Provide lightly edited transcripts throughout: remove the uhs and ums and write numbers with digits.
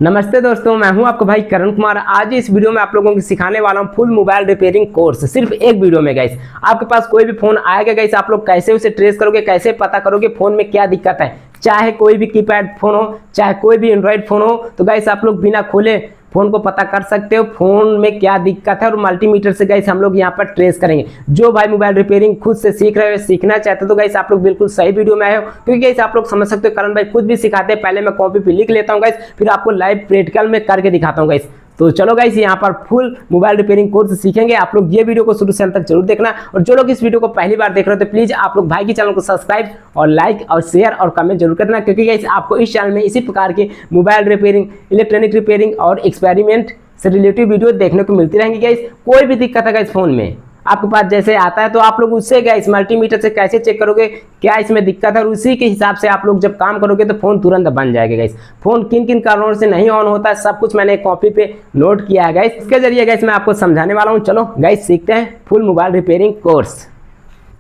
नमस्ते दोस्तों, मैं हूं आपका भाई करण कुमार। आज इस वीडियो में आप लोगों को सिखाने वाला हूं फुल मोबाइल रिपेयरिंग कोर्स, सिर्फ एक वीडियो में गाइस। आपके पास कोई भी फोन आएगा गाइस, आप लोग कैसे उसे ट्रेस करोगे, कैसे पता करोगे फोन में क्या दिक्कत है। चाहे कोई भी कीपैड फोन हो, चाहे कोई भी एंड्रॉइड फोन हो, तो गाइस आप लोग बिना खोले फोन को पता कर सकते हो फोन में क्या दिक्कत है। और मल्टीमीटर से गाइस हम लोग यहाँ पर ट्रेस करेंगे। जो भाई मोबाइल रिपेयरिंग खुद से सीख रहे हो, सीखना चाहते हो, तो गाइस आप लोग बिल्कुल सही वीडियो में आए हो। क्योंकि गाइस आप लोग समझ सकते हो करण भाई खुद भी सिखाते हैं। पहले मैं कॉपी पे लिख लेता हूँ गाइस, फिर आपको लाइव प्रैक्टिकल में करके दिखाता हूँ गाइस। तो चलो गाइस, यहाँ पर फुल मोबाइल रिपेयरिंग कोर्स सीखेंगे। आप लोग ये वीडियो को शुरू से अंत तक जरूर देखना। और जो लोग इस वीडियो को पहली बार देख रहे हो तो प्लीज आप लोग भाई के चैनल को सब्सक्राइब और लाइक और शेयर और कमेंट जरूर करना। क्योंकि गाइस आपको इस चैनल में इसी प्रकार की मोबाइल रिपेयरिंग, इलेक्ट्रॉनिक रिपेयरिंग और एक्सपेरिमेंट से रिलेटेड वीडियो देखने को मिलती रहेंगी गाइस। कोई भी दिक्कत है गाइस फोन में आपके पास जैसे आता है, तो आप लोग उससे गाइस मल्टीमीटर से कैसे चेक करोगे क्या इसमें दिक्कत है, और उसी के हिसाब से आप लोग जब काम करोगे तो फोन तुरंत बन जाएगा गाइस। फोन किन किन कारणों से नहीं ऑन होता है सब कुछ मैंने कॉपी पे नोट किया है गाइस। इसके जरिए गाइस मैं आपको समझाने वाला हूँ। चलो गाइस सीखते हैं फुल मोबाइल रिपेयरिंग कोर्स।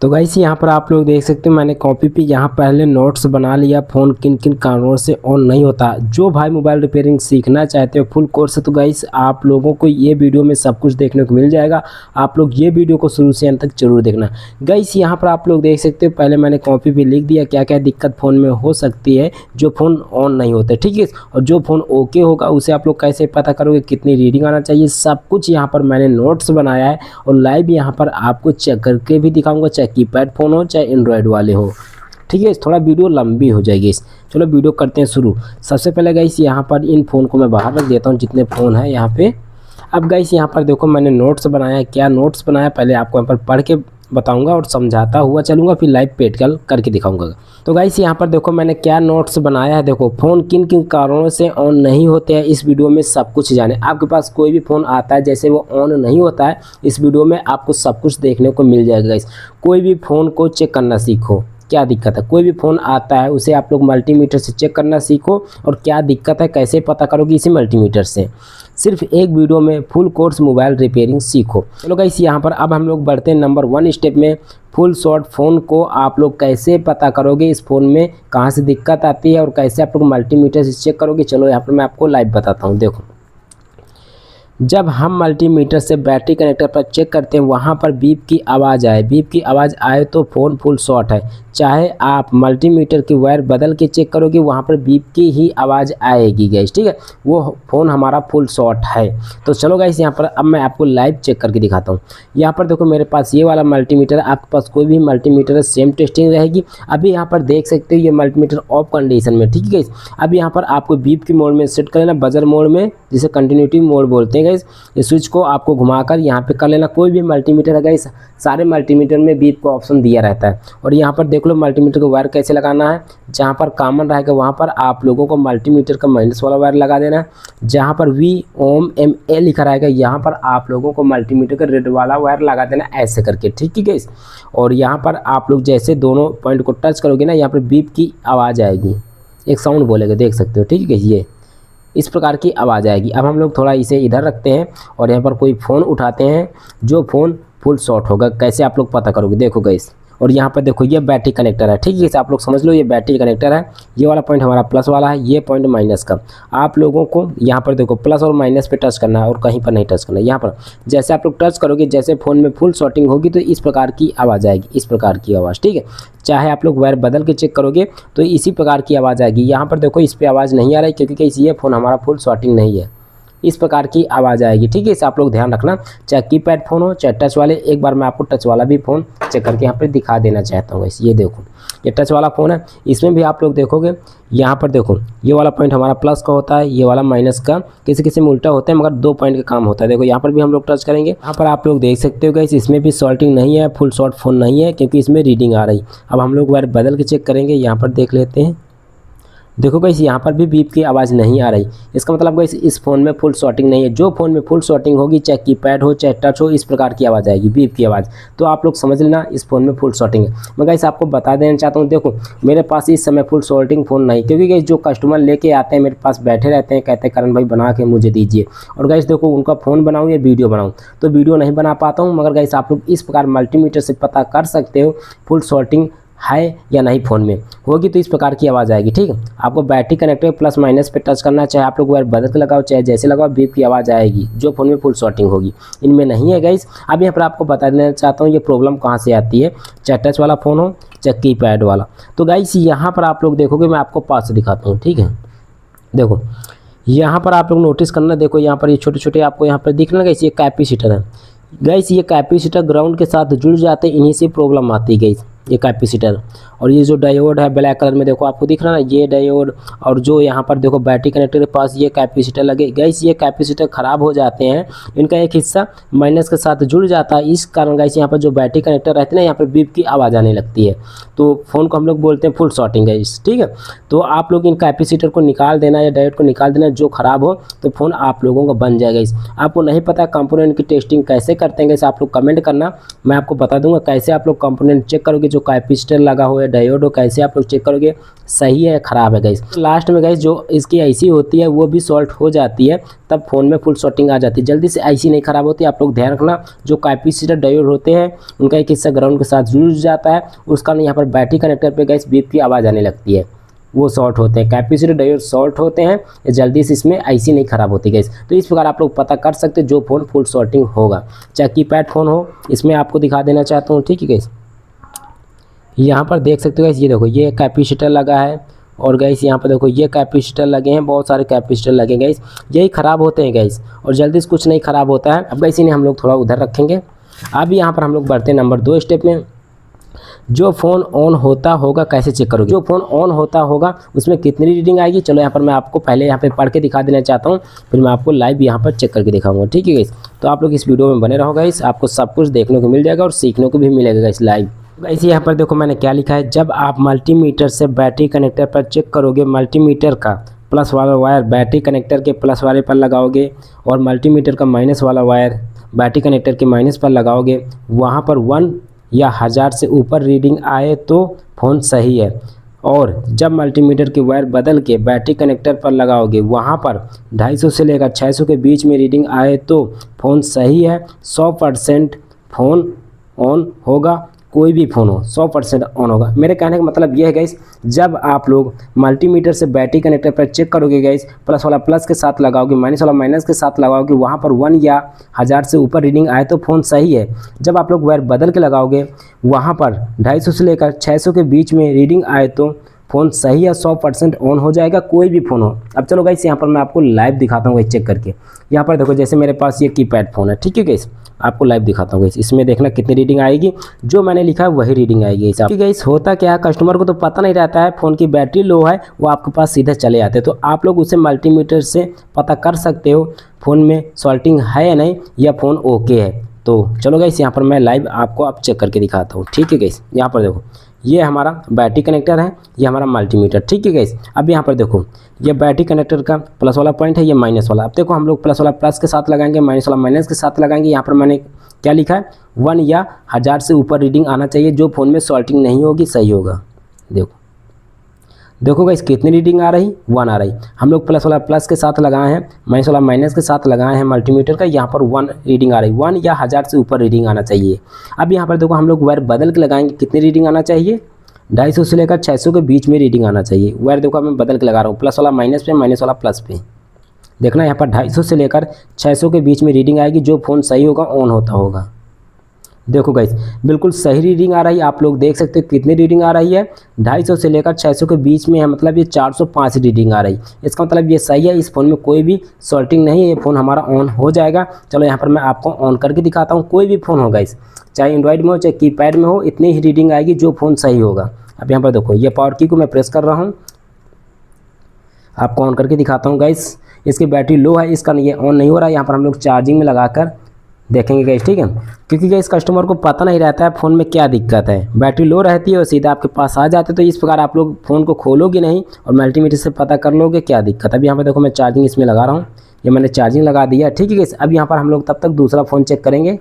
तो गाइस यहाँ पर आप लोग देख सकते हो मैंने कॉपी पे यहाँ पहले नोट्स बना लिया फ़ोन किन किन कारणों से ऑन नहीं होता। जो भाई मोबाइल रिपेयरिंग सीखना चाहते हो फुल कोर्स, तो गाइस आप लोगों को ये वीडियो में सब कुछ देखने को मिल जाएगा। आप लोग ये वीडियो को शुरू से अंत तक जरूर देखना। गाइस यहाँ पर आप लोग देख सकते हो पहले मैंने कॉपी पे लिख दिया क्या क्या दिक्कत फ़ोन में हो सकती है जो फ़ोन ऑन नहीं होते, ठीक है। और जो फ़ोन ओके होगा उसे आप लोग कैसे पता करोगे, कितनी रीडिंग आना चाहिए, सब कुछ यहाँ पर मैंने नोट्स बनाया है। और लाइव यहाँ पर आपको चेक करके भी दिखाऊँगा, चाहे कीपैड फ़ोन हो चाहे एंड्रॉयड वाले हो, ठीक है। थोड़ा वीडियो लंबी हो जाएगी। चलो वीडियो करते हैं शुरू। सबसे पहले गाइस यहाँ पर इन फ़ोन को मैं बाहर रख देता हूँ जितने फ़ोन हैं यहाँ पे। अब गाइस यहाँ पर देखो मैंने नोट्स बनाया है। क्या नोट्स बनाया पहले आपको यहाँ पर पढ़ के बताऊंगा और समझाता हुआ चलूँगा, फिर लाइव प्रैक्टिकल करके दिखाऊंगा। तो गाइस यहाँ पर देखो मैंने क्या नोट्स बनाया है। देखो फ़ोन किन किन कारणों से ऑन नहीं होते हैं, इस वीडियो में सब कुछ जाने। आपके पास कोई भी फ़ोन आता है जैसे वो ऑन नहीं होता है, इस वीडियो में आपको सब कुछ देखने को मिल जाएगा गाइस। कोई भी फ़ोन को चेक करना सीखो क्या दिक्कत है। कोई भी फ़ोन आता है उसे आप लोग मल्टीमीटर से चेक करना सीखो, और क्या दिक्कत है कैसे पता करोगे इसी मल्टीमीटर से। सिर्फ एक वीडियो में फुल कोर्स मोबाइल रिपेयरिंग सीखो। चलो गाइस यहाँ पर अब हम लोग बढ़ते हैं नंबर 1 स्टेप में। फुल शॉट फ़ोन को आप लोग कैसे पता करोगे, इस फ़ोन में कहाँ से दिक्कत आती है और कैसे आप लोग मल्टीमीटर से चेक करोगे। चलो यहाँ पर मैं आपको लाइव बताता हूँ। देखो जब हम मल्टीमीटर से बैटरी कनेक्टर पर चेक करते हैं वहाँ पर बीप की आवाज़ आए, बीप की आवाज़ आए तो फ़ोन फुल शॉट है। चाहे आप मल्टीमीटर की वायर बदल के चेक करोगे वहाँ पर बीप की ही आवाज़ आएगी गाइस, ठीक है। वो फ़ोन हमारा फुल शॉट है। तो चलो गाइस यहाँ पर अब मैं आपको लाइव चेक करके दिखाता हूँ। यहाँ पर देखो मेरे पास ये वाला मल्टीमीटर है, आपके पास कोई भी मल्टीमीटर है सेम टेस्टिंग रहेगी। अभी यहाँ पर देख सकते हो ये मल्टीमीटर ऑफ कंडीशन में, ठीक है गाइस। अब यहाँ पर आपको बीप की मोड में सेट कर लेना, बजर मोड में, जिसे कंटिन्यूटी मोड बोलते हैं गाइस। इस स्विच को आपको घुमाकर यहाँ पे कर लेना। कोई भी मल्टीमीटर है गाइस, सारे मल्टीमीटर में बीप का ऑप्शन दिया रहता है। और यहाँ पर देख लो मल्टीमीटर को वायर कैसे लगाना है। जहाँ पर कॉमन रहेगा वहाँ पर आप लोगों को मल्टीमीटर का माइनस वाला वायर लगा देना है। जहाँ पर VOM-MA लिखा रहेगा यहाँ पर आप लोगों को मल्टीमीटर का रेड वाला वायर लगा देना, ऐसे करके, ठीक है गाइस। और यहाँ पर आप लोग जैसे दोनों पॉइंट को टच करोगे ना, यहाँ पर बीप की आवाज़ आएगी, एक साउंड बोलेगा, देख सकते हो, ठीक है। ये इस प्रकार की आवाज़ आएगी। अब हम लोग थोड़ा इसे इधर रखते हैं और यहाँ पर कोई फ़ोन उठाते हैं जो फ़ोन फुल शॉट होगा। कैसे आप लोग पता करोगे, देखो गाइस। और यहाँ पर देखो ये बैटरी कनेक्टर है, ठीक है। इसे आप लोग समझ लो ये बैटरी कनेक्टर है। ये वाला पॉइंट हमारा प्लस वाला है, ये पॉइंट माइनस का। आप लोगों को यहाँ पर देखो प्लस और माइनस पे टच करना है और कहीं पर नहीं टच करना है। यहाँ पर जैसे आप लोग टच करोगे, जैसे फ़ोन में फुल शॉटिंग होगी तो इस प्रकार की आवाज़ आएगी, इस प्रकार की आवाज़, ठीक है। चाहे आप लोग वायर बदल के चेक करोगे तो इसी प्रकार की आवाज़ आएगी। यहाँ पर देखो इस पर आवाज़ नहीं आ रही क्योंकि ये फ़ोन हमारा फुल शॉटिंग नहीं है, इस प्रकार की आवाज़ आएगी, ठीक है। इसे आप लोग ध्यान रखना, चाहे कीपैड फ़ोन हो चाहे टच वाले। एक बार मैं आपको टच वाला भी फ़ोन चेक करके यहाँ पर दिखा देना चाहता हूँ। ये देखो ये टच वाला फ़ोन है, इसमें भी आप लोग देखोगे यहाँ पर देखो ये वाला पॉइंट हमारा प्लस का होता है, ये वाला माइनस का। किसी किसी में उल्टा होता है मगर 2 पॉइंट का काम होता है। देखो यहाँ पर भी हम लोग टच करेंगे, यहाँ पर आप लोग देख सकते हो गाइस इसमें भी शॉर्टिंग नहीं है, फुल शॉट फ़ोन नहीं है क्योंकि इसमें रीडिंग आ रही। अब हम लोग वायर बदल के चेक करेंगे, यहाँ पर देख लेते हैं। देखो गाइस यहाँ पर भी बीप की आवाज़ नहीं आ रही। इसका मतलब गाइस इस फ़ोन में फुल शॉटिंग नहीं है। जो फ़ोन में फुल शॉटिंग होगी, चाहे कीपैड हो चाहे टच हो, इस प्रकार की आवाज़ आएगी, बीप की आवाज़। तो आप लोग समझ लेना इस फ़ोन में फुल शॉटिंग है। मैं गाइस आपको बता देना चाहता हूँ, देखो मेरे पास इस समय फुल शॉटिंग फ़ोन नहीं, क्योंकि गाइस जो कस्टमर लेके आते हैं मेरे पास बैठे रहते हैं, कहते हैं करण भाई बना के मुझे दीजिए। और गाइस देखो उनका फ़ोन बनाऊँ या वीडियो बनाऊँ तो वीडियो नहीं बना पाता हूँ। मगर गाइस आप लोग इस प्रकार मल्टीमीटर से पता कर सकते हो फुल शॉटिंग है या नहीं फ़ोन में, होगी तो इस प्रकार की आवाज़ आएगी। ठीक है, आपको बैटरी कनेक्टर प्लस माइनस पे टच करना, चाहे आप लोग वायर बदल के लगाओ चाहे जैसे लगाओ, बीप की आवाज़ आएगी जो फ़ोन में फुल शॉर्टिंग होगी। इनमें नहीं है गाइस। अब यहाँ पर आपको बता देना चाहता हूँ ये प्रॉब्लम कहाँ से आती है, चाहे टच वाला फ़ोन हो चाहे कीपैड वाला। तो गाइस यहाँ पर आप लोग देखोगे, मैं आपको पास से दिखाता हूँ। ठीक है, देखो यहाँ पर आप लोग नोटिस करना, देखो यहाँ पर ये छोटे छोटे आपको यहाँ पर दिख रहा है गाइस, ये कैपेसिटर है गाइस। ये कैपेसिटर ग्राउंड के साथ जुड़ जाते हैं, इन्हीं से प्रॉब्लम आती है गाइस, ये कैपेसिटर। और ये जो डायोड है ब्लैक कलर में देखो आपको दिख रहा है ना, ये डायोड, और जो यहाँ पर देखो बैटरी कनेक्टर के पास ये कैपेसिटर लगे गाइस, ये कैपेसिटर ख़राब हो जाते हैं, इनका एक हिस्सा माइनस के साथ जुड़ जाता है। इस कारण गाइस यहाँ पर जो बैटरी कनेक्टर रहते हैं ना, यहाँ पर बीप की आवाज़ आने लगती है, तो फ़ोन को हम लोग बोलते हैं फुल शॉर्टिंग गाइस। ठीक है, तो आप लोग इन कैपेसिटर को निकाल देना या डायोड को निकाल देना, जो ख़राब हो तो फ़ोन आप लोगों का बन जाएगा। इस आपको नहीं पता कंपोनेंट की टेस्टिंग कैसे करते हैं गाइस, आप लोग कमेंट करना, मैं आपको बता दूंगा कैसे आप लोग कंपोनेंट चेक करोगे, जो कैपेसिटर लगा हो या डायोड हो, कैसे आप लोग चेक करोगे सही है खराब है गाइस। लास्ट में गाइस जो इसकी आईसी होती है वो भी सॉल्ट हो जाती है, तब फ़ोन में फुल शॉर्टिंग आ जाती है। जल्दी से आईसी नहीं खराब होती, आप लोग ध्यान रखना। जो कैपेसिटर डायोड होते हैं उनका एक हिस्सा ग्राउंड के साथ जुड़ जाता है, उस कारण यहाँ पर बैटरी कनेक्टर पे गाइस बीप की आवाज़ आने लगती है, वो शॉर्ट होते हैं। कैपेसिटर डायोड शॉर्ट होते हैं, जल्दी से इसमें आईसी नहीं खराब होती गाइस। तो इस प्रकार आप लोग पता कर सकते हो जो फ़ोन फुल शॉर्टिंग होगा, चाहे कीपैड फ़ोन हो। इसमें आपको दिखा देना चाहता हूँ। ठीक है गाइस, यहाँ पर देख सकते हो गाइस, ये देखो ये कैपेसिटर लगा है, और गाइस यहाँ पर देखो ये कैपेसिटर लगे हैं, बहुत सारे कैपेसिटर लगे गाइस, यही ख़राब होते हैं गाइस, और जल्दी से कुछ नहीं ख़राब होता है। अब गाइस इन्हें हम लोग थोड़ा उधर रखेंगे। अब यहाँ पर हम लोग बढ़ते हैं नंबर 2 स्टेप में। जो फ़ोन ऑन होता होगा कैसे चेक करोगे, जो फ़ोन ऑन होता होगा उसमें कितनी रीडिंग आएगी, चलो यहाँ पर मैं आपको पहले यहाँ पे पढ़ के दिखा देना चाहता हूँ, फिर मैं आपको लाइव यहाँ पर चेक करके दिखाऊंगा। ठीक है गाइस, तो आप लोग इस वीडियो में बने रहो गाइस, आपको सब कुछ देखने को मिल जाएगा और सीखने को भी मिलेगा गाइस लाइव। गाइस यहाँ पर देखो मैंने क्या लिखा है, जब आप मल्टीमीटर से बैटरी कनेक्टर पर चेक करोगे, मल्टीमीटर का प्लस वाला वायर बैटरी कनेक्टर के प्लस वाले पर लगाओगे, और मल्टीमीटर का माइनस वाला वायर बैटरी कनेक्टर के माइनस पर लगाओगे, वहाँ पर 1 या 1000 से ऊपर रीडिंग आए तो फ़ोन सही है। और जब मल्टीमीटर के वायर बदल के बैटरी कनेक्टर पर लगाओगे, वहाँ पर 250 से लेकर 600 के बीच में रीडिंग आए तो फ़ोन सही है। 100% फ़ोन ऑन होगा, कोई भी फ़ोन हो 100% ऑन होगा। मेरे कहने का मतलब ये है गाइस, जब आप लोग मल्टीमीटर से बैटरी कनेक्टर पर चेक करोगे गाइस, प्लस वाला प्लस के साथ लगाओगे, माइनस वाला माइनस के साथ लगाओगे, वहाँ पर 1 या 1000 से ऊपर रीडिंग आए तो फ़ोन सही है। जब आप लोग वायर बदल के लगाओगे, वहाँ पर 250 से लेकर 600 के बीच में रीडिंग आए तो फ़ोन सही है, 100% ऑन हो जाएगा, कोई भी फ़ोन हो। अब चलो गाइस यहाँ पर मैं आपको लाइव दिखाता हूँ चेक करके। यहाँ पर देखो जैसे मेरे पास ये कीपैड फ़ोन है, ठीक है गाइस, आपको लाइव दिखाता हूँ गाइस। इसमें देखना कितनी रीडिंग आएगी, जो मैंने लिखा है वही रीडिंग आएगी गाइस। गाइस होता क्या है, कस्टमर को तो पता नहीं रहता है फ़ोन की बैटरी लो है, वो आपके पास सीधे चले आते हैं, तो आप लोग उसे मल्टीमीटर से पता कर सकते हो फ़ोन में शॉर्टिंग है या नहीं, या फ़ोन ओके है। तो चलो गाइस यहाँ पर मैं लाइव आपको अब चेक करके दिखाता हूँ। ठीक है गाइस, यहाँ पर देखो ये हमारा बैटरी कनेक्टर है, ये हमारा मल्टीमीटर। ठीक है गाइस, अब यहाँ पर देखो ये बैटरी कनेक्टर का प्लस वाला पॉइंट है, ये माइनस वाला। अब देखो हम लोग प्लस वाला प्लस के साथ लगाएंगे, माइनस वाला माइनस के साथ लगाएंगे। यहाँ पर मैंने क्या लिखा है, 1 या 1000 से ऊपर रीडिंग आना चाहिए, जो फ़ोन में शॉर्टिंग नहीं होगी सही होगा। देखो गाइस कितनी रीडिंग आ रही, 1 आ रही। हम लोग प्लस वाला प्लस के साथ लगाए हैं, माइनस वाला माइनस के साथ लगाए हैं मल्टीमीटर का, यहाँ पर 1 रीडिंग आ रही। 1 या 1000 से ऊपर रीडिंग आना चाहिए। अब यहाँ पर देखो हम लोग वायर बदल के लगाएंगे, कितनी रीडिंग आना चाहिए, 250 से लेकर 600 के बीच में रीडिंग आना चाहिए। वायर देखो मैं बदल के लगा रहा हूँ, प्लस वाला माइनस पे, माइनस वाला प्लस पे। देखना यहाँ पर 250 से लेकर 600 के बीच में रीडिंग आएगी, जो फ़ोन सही होगा ऑन होता होगा। देखो गाइस बिल्कुल सही रीडिंग आ रही है, आप लोग देख सकते हो कितनी रीडिंग आ रही है, 250 से लेकर 600 के बीच में है, मतलब ये 405 रीडिंग आ रही। इसका मतलब ये सही है, इस फ़ोन में कोई भी शॉर्टिंग नहीं है, ये फ़ोन हमारा ऑन हो जाएगा। चलो यहाँ पर मैं आपको ऑन करके दिखाता हूँ। कोई भी फ़ोन हो गाइस, चाहे एंड्रॉइड में हो चाहे कीपैड में हो, इतनी ही रीडिंग आएगी जो फ़ोन सही होगा। अब यहाँ पर देखो ये पावर की को मैं प्रेस कर रहा हूँ, आपको ऑन करके दिखाता हूँ गाइस। इसकी बैटरी लो है, इसका ये ऑन नहीं हो रहा है। यहाँ पर हम लोग चार्जिंग में लगाकर देखेंगे गाइस, ठीक है, क्योंकि गाइस कस्टमर को पता नहीं रहता है फ़ोन में क्या दिक्कत है। बैटरी लो रहती है और सीधा आपके पास आ जाते, तो इस प्रकार आप लोग फ़ोन को खोलोगे नहीं और मल्टीमीटर से पता कर लोगे क्या दिक्कत है। अब यहाँ पर देखो मैं चार्जिंग इसमें लगा रहा हूँ, ये मैंने चार्जिंग लगा दिया, ठीक है गाइस। अब यहाँ पर हम लोग तब तक दूसरा फ़ोन चेक करेंगे।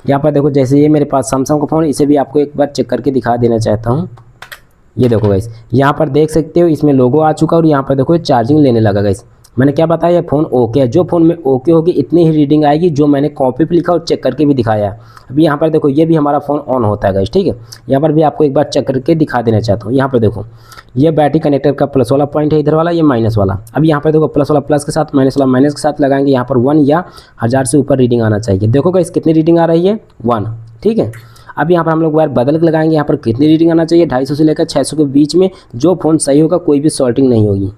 यहाँ पर देखो जैसे ये मेरे पास सैमसंग का फ़ोन, इसे भी आपको एक बार चेक करके दिखा देना चाहता हूँ। ये देखो गाइस, यहाँ पर देख सकते हो इसमें लोगो आ चुका है और यहाँ पर देखो चार्जिंग लेने लगा गाइस। मैंने क्या बताया, फ़ोन ओके है। जो फ़ोन में ओके होगी इतनी ही रीडिंग आएगी जो मैंने कॉपी पे लिखा और चेक करके भी दिखाया है। अभी यहाँ पर देखो ये भी हमारा फ़ोन ऑन होता है गाइस, ठीक है। यहाँ पर भी आपको एक बार चेक करके दिखा देना चाहता हूँ। यहाँ पर देखो ये बैटरी कनेक्टर का प्लस वाला पॉइंट है इधर वाला, ये माइनस वाला। अब यहाँ पर देखो प्लस वाला प्लस के साथ, माइनस वाला माइनस के साथ लगाएंगे। यहाँ पर 1 या 1000 से ऊपर रीडिंग आना चाहिए। देखो गाइस कितनी रीडिंग आ रही है, 1, ठीक है। अब यहाँ पर हम लोग वायर बदल के लगाएंगे। यहाँ पर कितनी रीडिंग आना चाहिए, 250 से लेकर 600 के बीच में। जो फ़ोन सही होगा कोई भी सॉल्टिंग नहीं होगी।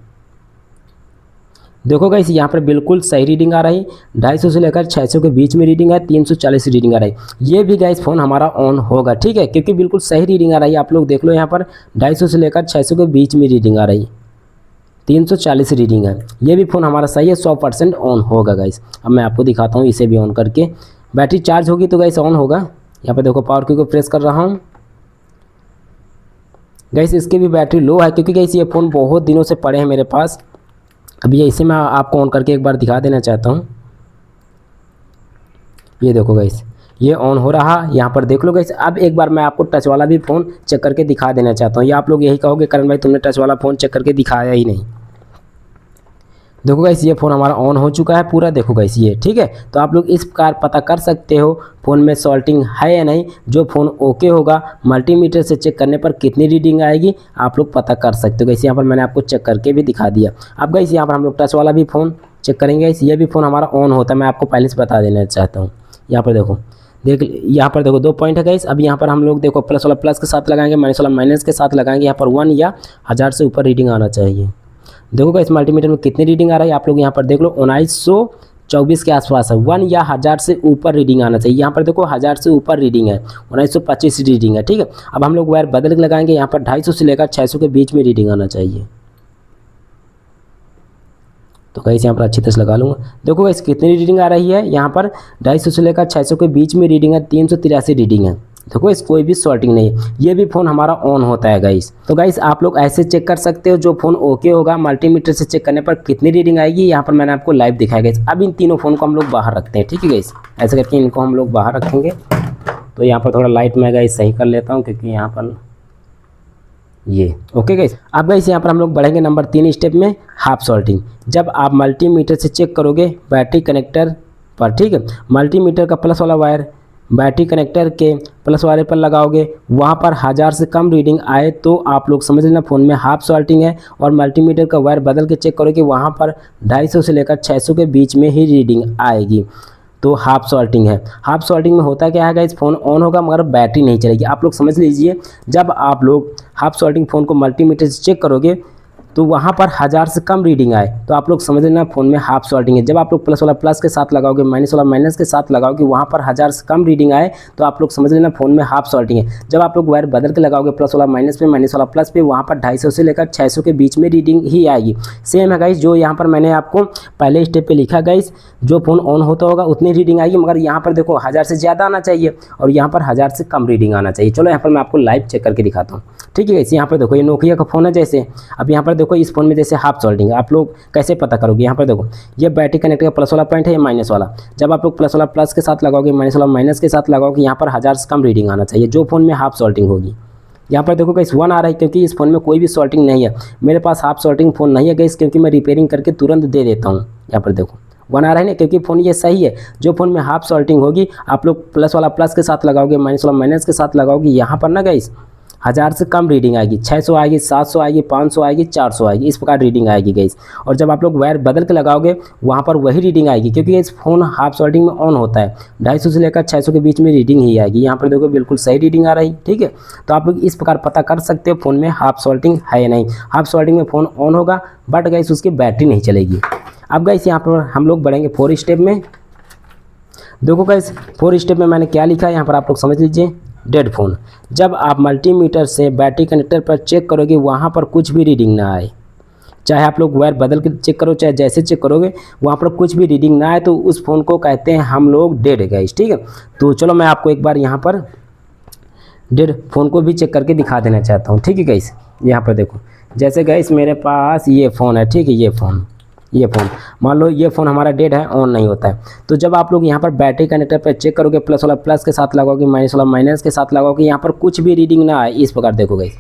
देखो गाइस यहाँ पर बिल्कुल सही रीडिंग आ रही है, 250 से लेकर 600 के बीच में रीडिंग है, 340 रीडिंग आ रही है। ये भी गाइस फ़ोन हमारा ऑन होगा, ठीक है, क्योंकि बिल्कुल सही रीडिंग आ रही है। आप लोग देख लो यहाँ पर 250 से लेकर 600 के बीच में रीडिंग आ रही है, 340 रीडिंग है। ये भी फ़ोन हमारा सही है, 100% ऑन होगा गाइस। अब मैं आपको दिखाता हूँ इसे भी ऑन करके। बैटरी चार्ज होगी तो गाइस ऑन होगा। यहाँ पर देखो पावर की को प्रेस कर रहा हूँ गाइस। इसकी भी बैटरी लो है क्योंकि गाइस ये फ़ोन बहुत दिनों से पड़े हैं मेरे पास। अभी इसे मैं आपको ऑन करके एक बार दिखा देना चाहता हूँ। ये देखो गाइस ये ऑन हो रहा, यहाँ पर देख लो गाइस। अब एक बार मैं आपको टच वाला भी फ़ोन चेक करके दिखा देना चाहता हूँ। ये आप लोग यही कहोगे करण भाई तुमने टच वाला फ़ोन चेक करके दिखाया ही नहीं। देखो गाइस ये फ़ोन हमारा ऑन हो चुका है पूरा। देखो गाइस ये, ठीक है। तो आप लोग इस प्रकार पता कर सकते हो फ़ोन में सॉल्टिंग है या नहीं। जो फ़ोन ओके होगा मल्टीमीटर से चेक करने पर कितनी रीडिंग आएगी आप लोग पता कर सकते हो गाइस। यहाँ पर मैंने आपको चेक करके भी दिखा दिया। अब गाइस यहाँ पर हम लोग टच वाला भी फ़ोन चेक करेंगे गाइस। ये भी फ़ोन हमारा ऑन होता है, मैं आपको पहले से बता देना चाहता हूँ। यहाँ पर देखो यहाँ पर देखो 2 पॉइंट है गाइस। अब यहाँ पर हम लोग देखो प्लस वाला प्लस के साथ लगाएंगे, माइनस वाला माइनस के साथ लगाएंगे। यहाँ पर 1 या 1000 से ऊपर रीडिंग आना चाहिए। देखो गाइस मल्टीमीटर में कितनी रीडिंग आ रही है आप लोग यहाँ पर देख लो, 1924 के आसपास है। 1 या 1000 से ऊपर रीडिंग आना चाहिए। यहाँ पर देखो 1000 से ऊपर रीडिंग है, 1925 रीडिंग है, ठीक है। अब हम लोग वायर बदल के लगाएंगे। यहाँ पर 250 से लेकर 600 के बीच में रीडिंग आना चाहिए। तो गाइस यहाँ पर अच्छी तरह से लगा लूँगा। देखो गाइस कितनी रीडिंग आ रही है, यहाँ पर 250 से लेकर 600 के बीच में रीडिंग है, 383 रीडिंग है। देखो इस कोई भी सॉल्टिंग नहीं है। ये भी फ़ोन हमारा ऑन होता है गाइस। तो गाइस आप लोग ऐसे चेक कर सकते हो। जो फ़ोन ओके होगा मल्टीमीटर से चेक करने पर कितनी रीडिंग आएगी यहाँ पर मैंने आपको लाइव दिखाया गाइस। अब इन तीनों फ़ोन को हम लोग बाहर रखते हैं, ठीक है गाइस। ऐसे करके इनको हम लोग बाहर रखेंगे। तो यहाँ पर थोड़ा लाइट में गाइस सही कर लेता हूँ क्योंकि यहाँ पर ये ओके गाइस। अब गाइस यहाँ पर हम लोग बढ़ेंगे नंबर 3 स्टेप में, हाफ सॉल्टिंग। जब आप मल्टीमीटर से चेक करोगे बैटरी कनेक्टर पर, ठीक है, मल्टीमीटर का प्लस वाला वायर बैटरी कनेक्टर के प्लस वाले पर लगाओगे, वहाँ पर 1000 से कम रीडिंग आए तो आप लोग समझ लेना फ़ोन में हाफ सॉल्टिंग है। और मल्टीमीटर का वायर बदल के चेक करोगे, वहाँ पर 250 से लेकर 600 के बीच में ही रीडिंग आएगी, तो हाफ सॉल्टिंग है। हाफ सॉल्टिंग में होता क्या है गाइस, फ़ोन ऑन होगा मगर बैटरी नहीं चलेगी। आप लोग समझ लीजिए जब आप लोग हाफ सॉल्टिंग फ़ोन को मल्टीमीटर से चेक करोगे तो वहाँ पर 1000 से कम रीडिंग आए तो आप लोग समझ लेना फ़ोन में हाफ सॉल्टिंग है। जब आप लोग प्लस वाला प्लस के साथ लगाओगे, माइनस वाला माइनस के साथ लगाओगे, वहाँ पर 1000 से कम रीडिंग आए तो आप लोग समझ लेना फ़ोन में हाफ सॉल्टिंग है। जब आप लोग वायर बदल के लगाओगे प्लस वाला माइनस पे, माइनस वाला प्लस पे, वहाँ पर 250 से लेकर 600 के बीच में रीडिंग ही आएगी। सेम है गाइस जो यहाँ पर मैंने आपको पहले स्टेप पर लिखा गाइस। जो फ़ोन ऑन होता होगा उतनी रीडिंग आएगी, मगर यहाँ पर देखो 1000 से ज़्यादा आना चाहिए और यहाँ पर 1000 से कम रीडिंग आना चाहिए। चलो यहाँ पर मैं आपको लाइव चेक करके दिखाता हूँ, ठीक है गाइस। यहाँ पर देखो ये नोकिया का फ़ोन है जैसे। अब यहाँ पर देखो इस फ़ोन में जैसे हाफ सॉल्टिंग है, आप लोग कैसे पता करोगे। यहाँ पर देखो ये बैटरी कनेक्ट का प्लस वाला पॉइंट है, ये माइनस वाला। जब आप लोग प्लस वाला प्लस के साथ लगाओगे, माइनस वाला माइनस के साथ लगाओगे, यहाँ पर 1000 से कम रीडिंग आना चाहिए जो फ़ोन में हाफ सॉल्टिंग होगी। यहाँ पर देखो गाइस 1 आ रहा है क्योंकि इस फ़ोन में कोई भी सॉल्टिंग नहीं है। मेरे पास हाफ सॉल्टिंग फ़ोन नहीं है गाइस क्योंकि मैं रिपेयरिंग करके तुरंत दे देता हूँ। यहाँ पर देखो 1 आ रहा है ना, क्योंकि फ़ोन ये सही है। जो फ़ोन में हाफ सॉल्टिंग होगी आप लोग प्लस वाला प्लस के साथ लगाओगे, माइनस वाला माइनस के साथ लगाओगे, यहाँ पर ना गाइस 1000 से कम रीडिंग आएगी, 600 आएगी, 700 आएगी, 500 आएगी, 400 आएगी, इस प्रकार रीडिंग आएगी गाइस। और जब आप लोग वायर बदल के लगाओगे वहाँ पर वही रीडिंग आएगी क्योंकि इस फ़ोन हाफ सॉल्टिंग में ऑन होता है। 250 से लेकर 600 के बीच में रीडिंग ही आएगी। यहाँ पर देखो बिल्कुल सही रीडिंग आ रही, ठीक है। तो आप लोग इस प्रकार पता कर सकते हो फ़ोन में हाफ सॉल्टिंग है या नहीं। हाफ सॉल्टिंग में फ़ोन ऑन होगा बट गाइस उसकी बैटरी नहीं चलेगी। अब गाइस यहाँ पर हम लोग बढ़ेंगे 4 स्टेप में। देखो गाइस 4 स्टेप में मैंने क्या लिखा है यहाँ पर आप लोग समझ लीजिए। डेड फ़ोन, जब आप मल्टीमीटर से बैटरी कनेक्टर पर चेक करोगे वहाँ पर कुछ भी रीडिंग ना आए, चाहे आप लोग वायर बदल के चेक करो चाहे जैसे चेक करोगे, वहाँ पर कुछ भी रीडिंग ना आए तो उस फ़ोन को कहते हैं हम लोग डेड गाइस, ठीक है। तो चलो मैं आपको एक बार यहाँ पर डेड फ़ोन को भी चेक करके दिखा देना चाहता हूँ, ठीक है गाइस। यहाँ पर देखो जैसे गाइस मेरे पास ये फ़ोन है, ठीक है। ये फ़ोन मान लो ये फ़ोन हमारा डेड है, ऑन नहीं होता है। तो जब आप लोग यहाँ पर बैटरी कनेक्टर पर चेक करोगे, प्लस वाला प्लस के साथ लगाओगे, माइनस वाला माइनस के साथ लगाओगे, यहाँ पर कुछ भी रीडिंग ना आए, इस प्रकार देखो गाइस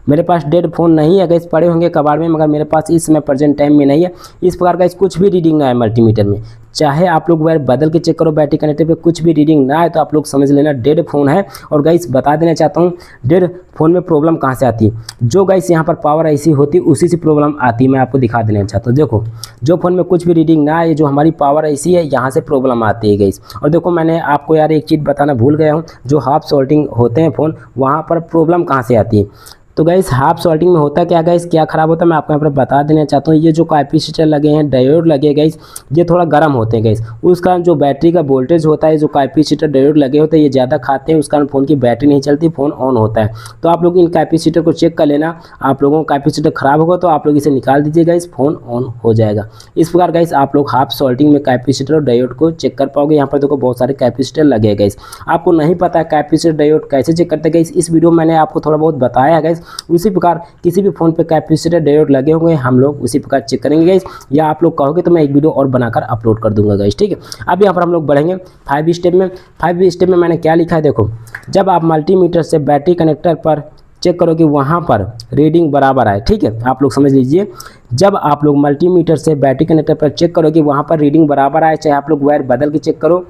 मेरे पास डेड फ़ोन नहीं है गाइस, पड़े होंगे कबाड़ में, मगर मेरे पास इस समय प्रेजेंट टाइम में नहीं है। इस प्रकार गाइस कुछ भी रीडिंग ना आए मल्टीमीटर में, चाहे आप लोग वायर बदल के चेक करो, बैटरी कनेक्टर पे कुछ भी रीडिंग ना आए तो आप लोग समझ लेना डेड फ़ोन है। और गाइस बता देना चाहता हूँ डेड फ़ोन में प्रॉब्लम कहाँ से आती है। जो गाइस यहाँ पर पावर ऐसी होती है उसी से प्रॉब्लम आती है। मैं आपको दिखा देना चाहता हूँ, देखो जो फ़ोन में कुछ भी रीडिंग ना आए, जो हमारी पावर ऐसी है यहाँ से प्रॉब्लम आती है गाइस। और देखो मैंने आपको यार एक चीज़ बताना भूल गया हूँ, जो हाफ सॉल्टिंग होते हैं फ़ोन, वहाँ पर प्रॉब्लम कहाँ से आती है। तो गाइस हाफ सॉल्टिंग में होता क्या गाइस, क्या ख़राब होता है मैं आपको यहाँ पर बता देना चाहता हूँ। ये जो कैपेसिटर लगे हैं, डायोड लगे गाइस, ये थोड़ा गर्म होते हैं गाइस। उस कारण जो बैटरी का वोल्टेज होता है, जो कैपेसिटर डायोड लगे होते हैं ये ज़्यादा खाते हैं, उस कारण फ़ोन की बैटरी नहीं चलती, फ़ोन ऑन होता है। तो आप लोग इन कैपेसिटर को चेक कर लेना। आप लोगों का कैपेसिटर ख़राब होगा तो आप लोग इसे निकाल दीजिए गाइस, फ़ोन ऑन हो जाएगा। इस प्रकार गाइस आप लोग हाफ सॉल्टिंग में कैपेसिटर और डायोड को चेक कर पाओगे। यहाँ पर देखो बहुत सारे कैपेसिटर लगे हैं गाइस। आपको नहीं पता है कैपेसिटर डायोड कैसे चेक करते हैं गाइस, इस वीडियो में मैंने आपको थोड़ा बहुत बताया है गाइस। उसी प्रकार किसी भी फ़ोन पे कैपेसिटर डायोड लगे होंगे हम लोग उसी प्रकार चेक करेंगे गाइस, या आप लोग कहोगे तो मैं एक वीडियो और बनाकर अपलोड कर दूंगा गाइस, ठीक है। अब यहाँ पर हम लोग बढ़ेंगे 5 स्टेप में। 5 स्टेप में मैंने क्या लिखा है देखो, जब आप मल्टीमीटर से बैटरी कनेक्टर पर चेक करो कि वहाँ पर रीडिंग बराबर आए, ठीक है। आप लोग समझ लीजिए, जब आप लोग मल्टीमीटर से बैटरी कनेक्टर पर चेक करो कि वहाँ पर रीडिंग बराबर आए, चाहे आप लोग वायर बदल के चेक करो,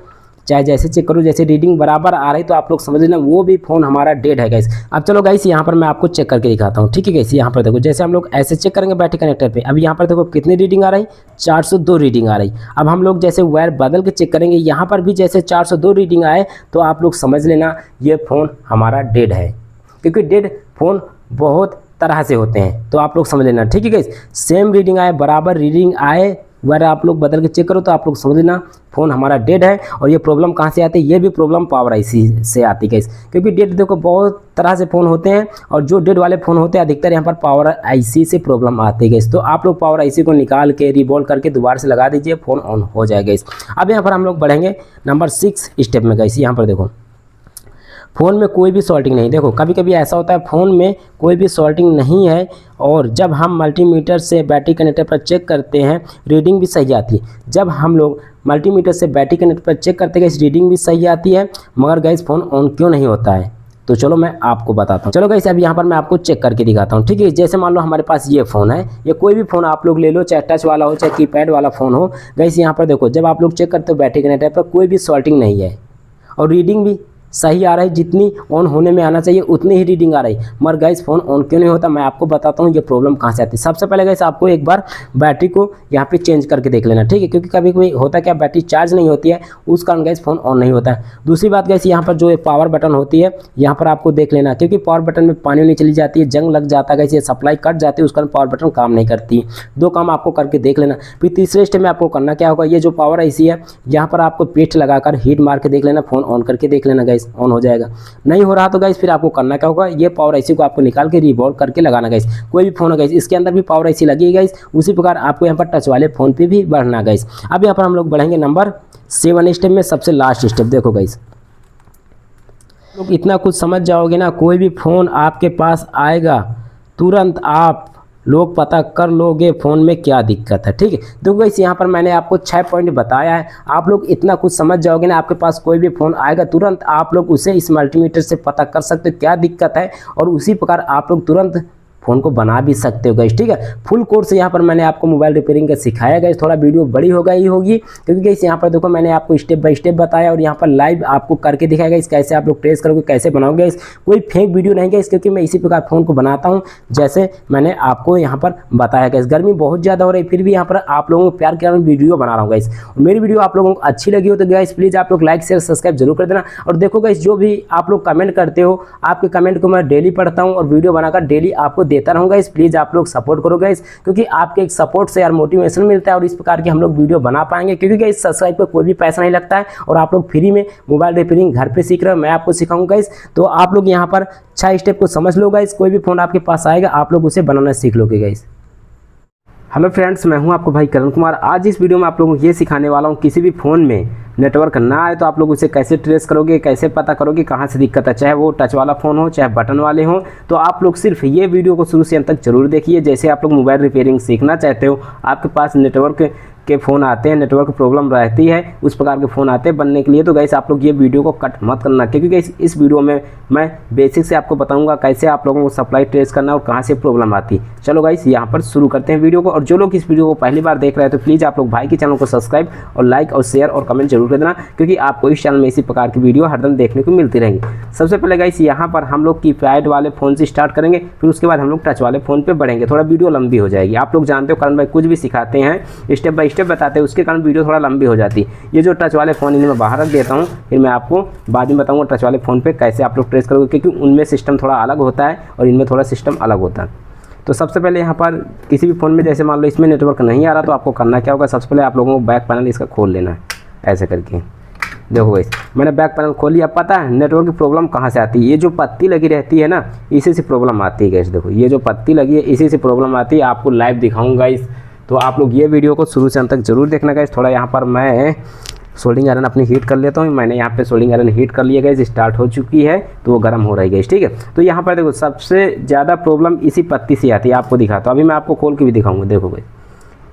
चाहे जैसे चेक करो, जैसे रीडिंग बराबर आ रही तो आप लोग समझ लेना वो भी फ़ोन हमारा डेड है गाइस। अब चलो गाइस यहाँ पर मैं आपको चेक करके दिखाता हूँ, ठीक है गाइस। यहाँ पर देखो जैसे हम लोग ऐसे चेक करेंगे बैटरी कनेक्टर पे, अब यहाँ पर देखो कितनी रीडिंग आ रही, 402 रीडिंग आ रही। अब हम लोग जैसे वायर बदल के चेक करेंगे, यहाँ पर भी जैसे 402 रीडिंग आए तो आप लोग समझ लेना ये फ़ोन हमारा डेड है, क्योंकि डेड फ़ोन बहुत तरह से होते हैं, तो आप लोग समझ लेना, ठीक है गाइस। सेम रीडिंग आए, बराबर रीडिंग आए, वायर आप लोग बदल के चेक करो तो आप लोग समझ लेना फ़ोन हमारा डेड है। और ये प्रॉब्लम कहाँ से आती है, ये भी प्रॉब्लम पावर आईसी से आती है गाइस, क्योंकि डेड देखो बहुत तरह से फ़ोन होते हैं, और जो डेड वाले फ़ोन होते हैं अधिकतर यहाँ पर पावर आईसी से प्रॉब्लम आती है गाइस। तो आप लोग पावर आईसी को निकाल के रिबॉल्व करके दोबारा से लगा दीजिए, फ़ोन ऑन हो जाएगा गाइस। अब यहाँ पर हम लोग बढ़ेंगे नंबर 6 स्टेप में गाइस। यहाँ पर देखो फ़ोन में कोई भी सॉल्टिंग नहीं, देखो कभी कभी ऐसा होता है फ़ोन में कोई भी सॉल्टिंग नहीं है, और जब हम मल्टीमीटर से बैटरी कनेक्टर पर चेक करते हैं रीडिंग भी सही आती है। जब हम लोग मल्टीमीटर से बैटरी कनेक्टर पर चेक करते हैं रीडिंग भी सही आती है, मगर गाइस फ़ोन ऑन क्यों नहीं होता है, तो चलो मैं आपको बताता हूँ। चलो गाइस अब यहाँ पर मैं आपको चेक करके दिखाता हूँ, ठीक है। जैसे मान लो हमारे पास ये फ़ोन है, ये कोई भी फ़ोन आप लोग ले लो, चाहे टच वाला हो चाहे कीपैड वाला फ़ोन हो गाइस। यहाँ पर देखो जब आप लोग चेक करते हो बैटरी कनेक्टर पर कोई भी सॉल्टिंग नहीं है, और रीडिंग भी सही आ रहा है, जितनी ऑन होने में आना चाहिए उतनी ही रीडिंग आ रही है, मगर गाइस फ़ोन ऑन क्यों नहीं होता, मैं आपको बताता हूँ ये प्रॉब्लम कहाँ से आती है। सबसे पहले गाइस आपको एक बार बैटरी को यहाँ पे चेंज करके देख लेना, ठीक है, क्योंकि कभी कभी होता क्या बैटरी चार्ज नहीं होती है, उस कारण गाइस फ़ोन ऑन नहीं होता है। दूसरी बात गाइस यहाँ पर जो पावर बटन होती है यहाँ पर आपको देख लेना, क्योंकि पावर बटन में पानी नहीं चली जाती है, जंग लग जाता है गाइस, ये सप्लाई कट जाती है, उस कारण पावर बटन काम नहीं करती। 2 काम आपको करके देख लेना। फिर तीसरे स्टेप में आपको करना क्या होगा, ये जो पावर आईसी है यहाँ पर आपको पेस्ट लगाकर हीट मार के देख लेना, फ़ोन ऑन करके देख लेना गाइस, ऑन हो जाएगा। नहीं हो रहा तो गाइस फिर आपको करना क्या होगा, ये पावर आईसी को आपको निकाल के रिवॉल्व करके लगाना गाइस। कोई भी फोन है गाइस इसके अंदर भी पावर आईसी लगी है गाइस, उसी प्रकार आपको यहाँ पर टच वाले फोन पे भी बढ़ना गाइस। अब यहाँ पर हम लोग बढ़ेंगे नंबर 7 स्टेप में, सबसे लास्ट स्टेप। देखो गाइस लोग इतना कुछ समझ जाओगे ना, कोई भी फ़ोन आपके पास आएगा तुरंत आप लोग पता कर लोगे फ़ोन में क्या दिक्कत है, ठीक है। देखो गाइस यहाँ पर मैंने आपको 6 पॉइंट बताया है, आप लोग इतना कुछ समझ जाओगे ना, आपके पास कोई भी फ़ोन आएगा तुरंत आप लोग उसे इस मल्टीमीटर से पता कर सकते हो क्या दिक्कत है, और उसी प्रकार आप लोग तुरंत फ़ोन को बना भी सकते हो गाइस, ठीक है। फुल कोर्स यहाँ पर मैंने आपको मोबाइल रिपेयरिंग का सिखाया गाइस, थोड़ा वीडियो बड़ी हो गई होगी क्योंकि गाइस यहाँ पर देखो मैंने आपको स्टेप बाय स्टेप बताया, और यहाँ पर लाइव आपको करके दिखाया गाइस कैसे आप लोग ट्रेस करोगे, कैसे बनाओगे गाइस। कोई फेक वीडियो नहीं गाइस, क्योंकि मैं इसी प्रकार फ़ोन को बनाता हूँ जैसे मैंने आपको यहाँ पर बताया गाइस। गर्मी बहुत ज़्यादा हो रही है, फिर भी यहाँ पर आप लोगों को प्यार के कारण वीडियो बना रहा हूँ गाइस। मेरी वीडियो आप लोगों को अच्छी लगी हो तो गाइस प्लीज़ आप लोग लाइक शेयर सब्सक्राइब जरूर कर देना। और देखो गाइस जो भी आप लोग कमेंट करते हो, आपके कमेंट को मैं डेली पढ़ता हूँ और वीडियो बनाकर डेली आपको देता रहूँगा गाइस। प्लीज़ आप लोग सपोर्ट करो गाइस, क्योंकि आपके एक सपोर्ट से यार मोटिवेशन मिलता है और इस प्रकार के हम लोग वीडियो बना पाएंगे, क्योंकि गाइस सब्सक्राइब पर कोई भी पैसा नहीं लगता है और आप लोग फ्री में मोबाइल रिपेयरिंग घर पे सीख रहे हो, मैं आपको सिखाऊंगा गाइस। तो आप लोग यहाँ पर 6 स्टेप को समझ लो गाइस, कोई भी फोन आपके पास आएगा आप लोग उसे बनाना सीख लोगे गाइस। हेलो फ्रेंड्स, मैं हूं आपको भाई करण कुमार। आज इस वीडियो में आप लोगों को ये सिखाने वाला हूं किसी भी फ़ोन में नेटवर्क ना आए तो आप लोग उसे कैसे ट्रेस करोगे, कैसे पता करोगे कहां से दिक्कत है, चाहे वो टच वाला फ़ोन हो चाहे बटन वाले हो। तो आप लोग सिर्फ ये वीडियो को शुरू से अंत तक जरूर देखिए। जैसे आप लोग मोबाइल रिपेयरिंग सीखना चाहते हो, आपके पास नेटवर्क के फ़ोन आते हैं, नेटवर्क प्रॉब्लम रहती है, उस प्रकार के फ़ोन आते हैं बनने के लिए। तो गाइस आप लोग ये वीडियो को कट मत करना, क्योंकि गाइस इस वीडियो में मैं बेसिक से आपको बताऊंगा कैसे आप लोगों को सप्लाई ट्रेस करना और कहाँ से प्रॉब्लम आती। चलो गाइस यहाँ पर शुरू करते हैं वीडियो को। और जो लोग इस वीडियो को पहली बार देख रहे हैं तो प्लीज़ आप लोग भाई के चैनल को सब्सक्राइब और लाइक और शेयर और कमेंट जरूर कर देना, क्योंकि आपको इस चैनल में इसी प्रकार की वीडियो हरदम देखने को मिलती रहेंगी। सबसे पहले गाइस यहाँ पर हम लोग कीपैड वाले फ़ोन से स्टार्ट करेंगे, फिर उसके बाद हम लोग टच वाले फ़ोन पे बढ़ेंगे। थोड़ा वीडियो लंबी हो जाएगी। आप लोग जानते हो करण भाई कुछ भी सिखाते हैं स्टेप बाय स्टेप बताते हैं, उसके कारण वीडियो थोड़ा लंबी हो जाती है। ये जो टच वाले फ़ोन इन्हें मैं बाहर रख देता हूँ, फिर मैं आपको बाद में बताऊँगा टच वाले फ़ोन पर कैसे आप लोग ट्रेस करोगे, क्योंकि उनमें सिस्टम थोड़ा अलग होता है और इनमें थोड़ा सिस्टम अलग होता है। तो सबसे पहले यहाँ पर किसी भी फ़ोन में जैसे मान लो इसमें नेटवर्क नहीं आ रहा, तो आपको करना क्या होगा, सबसे पहले आप लोगों को बैक पैनल इसका खोल लेना है ऐसे करके। देखो गाइस मैंने बैक पैनल खोल लिया। पता है नेटवर्क की प्रॉब्लम कहाँ से आती है, ये जो पत्ती लगी रहती है ना, इसी से प्रॉब्लम आती है गाइस। देखो ये जो पत्ती लगी है इसी से प्रॉब्लम आती है, आपको लाइव दिखाऊंगा गाइस। तो आप लोग ये वीडियो को शुरू से अंत तक जरूर देखना गाइस। थोड़ा यहाँ पर मैं सोल्डिंग आयरन अपनी हीट कर लेता हूँ। मैंने यहाँ पे सोल्डिंग आयरन हीट कर लिया गाइस, स्टार्ट हो चुकी है, तो वो गर्म हो रही है, ठीक है। तो यहाँ पर देखो सबसे ज़्यादा प्रॉब्लम इसी पत्ती से आती है, आपको दिखाता हूँ। अभी मैं आपको खोल के भी दिखाऊंगा। देखो गाइस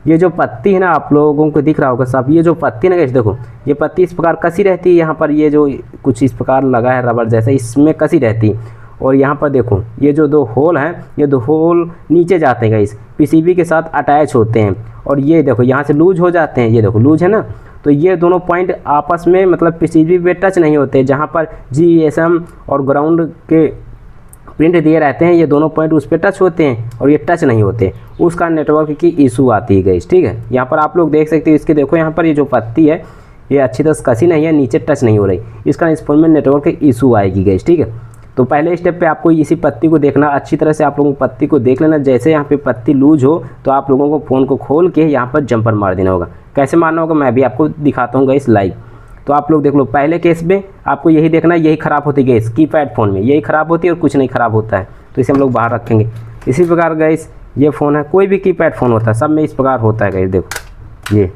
ये जो पत्ती है ना, आप लोगों को दिख रहा होगा सब, ये जो पत्ती ना गाइस देखो, ये पत्ती इस प्रकार कसी रहती है। यहाँ पर ये जो कुछ इस प्रकार लगा है रबड़ जैसा, इसमें कसी रहती है। और यहाँ पर देखो ये जो दो होल हैं, ये दो होल नीचे जाते हैं गाइस, पीसीबी के साथ अटैच होते हैं। और ये देखो यहाँ से लूज हो जाते हैं, ये देखो लूज है ना, तो ये दोनों पॉइंट आपस में मतलब पीसीबी पे टच नहीं होते। जहाँ पर GSM और ग्राउंड के प्रिंट दिए रहते हैं, ये दोनों पॉइंट उस पर टच होते हैं और ये टच नहीं होते, उसका नेटवर्क की इशू आती है गाइस, ठीक है। यहाँ पर आप लोग देख सकते हो, इसके देखो यहाँ पर ये जो पत्ती है ये अच्छी तरह से कसी नहीं है, नीचे टच नहीं हो रही, इसका इस फोन में नेटवर्क की इशू आएगी गाइस, ठीक है। तो पहले स्टेप पे आपको इसी पत्ती को देखना अच्छी तरह से, आप लोगों को पत्ती को देख लेना। जैसे यहाँ पे पत्ती लूज हो तो आप लोगों को फ़ोन को खोल के यहाँ पर जंपर मार देना होगा। कैसे मारना होगा मैं भी आपको दिखाता हूँ गाइस लाइव। तो आप लोग देख लो, पहले केस में आपको यही देखना है, यही ख़राब होती है गाइस, कीपैड फ़ोन में यही ख़राब होती है और कुछ नहीं ख़राब होता है, तो इसे हम लोग बाहर रखेंगे। इसी प्रकार गाइस ये फ़ोन है, कोई भी कीपैड फ़ोन होता है सब में इस प्रकार होता है गाइस। देखो ये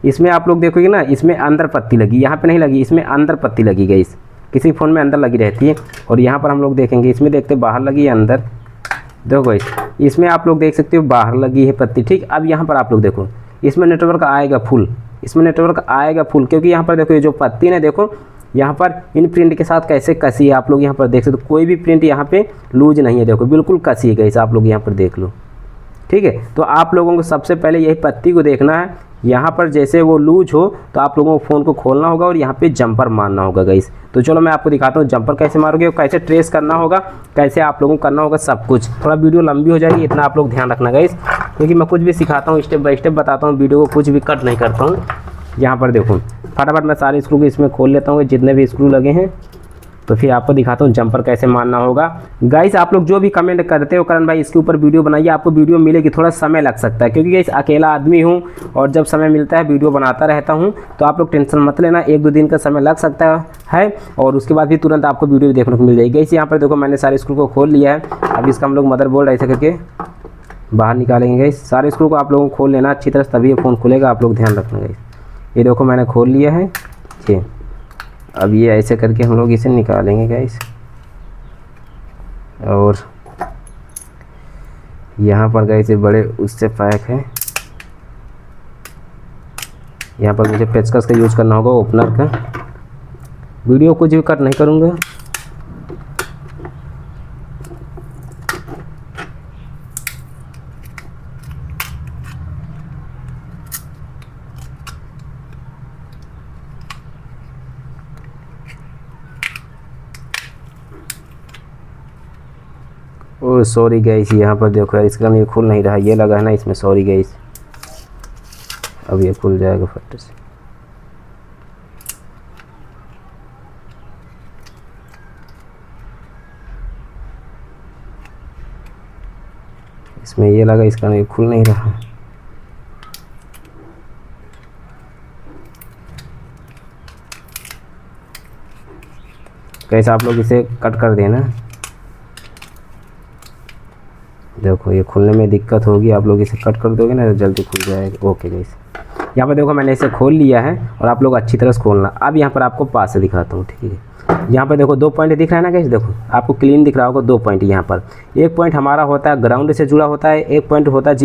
इसमें आप लोग देखोगे ना, इसमें अंदर पत्ती लगी, यहाँ पे नहीं लगी, इसमें अंदर पत्ती लगी गाइस, किसी फ़ोन में अंदर लगी रहती है। और यहाँ पर हम लोग देखेंगे, इसमें देखते बाहर लगी है अंदर, देखो गाइस इसमें आप लोग देख सकते हो बाहर लगी है पत्ती, ठीक। अब यहाँ पर आप लोग देखो, इसमें नेटवर्क आएगा फुल, इसमें नेटवर्क आएगा फुल, क्योंकि यहाँ पर देखो ये जो पत्ती है देखो यहाँ पर इन प्रिंट के साथ कैसे कसी है, आप लोग यहाँ पर देख सकते हो, कोई भी प्रिंट यहाँ पे लूज नहीं है, देखो बिल्कुल कसी है गाइस, आप लोग यहाँ पर देख लो, ठीक है। तो आप लोगों को सबसे पहले यही पत्ती को देखना है, यहाँ पर जैसे वो लूज हो तो आप लोगों को फ़ोन को खोलना होगा और यहाँ पे जंपर मारना होगा गाइस। तो चलो मैं आपको दिखाता हूँ जंपर कैसे मारोगे और कैसे ट्रेस करना होगा, कैसे आप लोगों को करना होगा सब कुछ। थोड़ा वीडियो लंबी हो जाएगी, इतना आप लोग ध्यान रखना गाइस, क्योंकि मैं कुछ भी सिखाता हूँ स्टेप बाय स्टेप बताता हूँ, वीडियो को कुछ भी कट नहीं करता हूँ। यहाँ पर देखो फटाफट मैं सारे स्क्रू को इसमें खोल लेता हूँ, जितने भी स्क्रू लगे हैं, तो फिर आपको दिखाता हूँ जंपर कैसे मारना होगा। गाइस आप लोग जो भी कमेंट करते हो करण भाई इसके ऊपर वीडियो बनाइए, आपको वीडियो मिलेगी, थोड़ा समय लग सकता है, क्योंकि गाइस अकेला आदमी हूँ और जब समय मिलता है वीडियो बनाता रहता हूँ। तो आप लोग टेंशन मत लेना, 1-2 दिन का समय लग सकता है और उसके बाद भी तुरंत आपको वीडियो देखने को मिल जाएगी। गाइस यहाँ पर देखो मैंने सारे स्क्रू को खोल लिया है, अब इसका हम लोग मदरबोर्ड ऐसे करके बाहर निकालेंगे गाइस। सारे स्क्रू को आप लोगों को खोल लेना अच्छी तरह, तभी ये फ़ोन खुलेगा, आप लोग ध्यान रखना गाइस। ये देखो मैंने खोल लिया है, ठीक। अब ये ऐसे करके हम लोग इसे निकालेंगे गाइस। और यहाँ पर गाइस ये बड़े उससे पैक है, यहाँ पर मुझे पेचकस का यूज़ करना होगा, ओपनर का। वीडियो कुछ भी कट नहीं करूँगा। ओह सॉरी गाइस, यहाँ पर देखो यार इसका ये खुल नहीं रहा, ये लगा है ना इसमें, सॉरी गाइस। अब ये खुल जाएगा फट से। इसमें ये लगा, इसका ये खुल नहीं रहा। कैसे आप लोग इसे कट कर देना। देखो ये खुलने में दिक्कत होगी, आप लोग इसे कट कर दोगे ना तो जल्दी खुल जाएगा। ओके गाइस यहाँ पर देखो मैंने इसे खोल लिया है और आप लोग अच्छी तरह से खोलना। अब यहाँ पर आपको पास से दिखाता हूँ, ठीक है। यहाँ पर देखो 2 पॉइंट दिख रहा है ना गाइस, देखो आपको क्लीन दिख रहा होगा 2 पॉइंट। यहाँ पर एक पॉइंट हमारा होता है ग्राउंड से जुड़ा होता है, एक पॉइंट होता है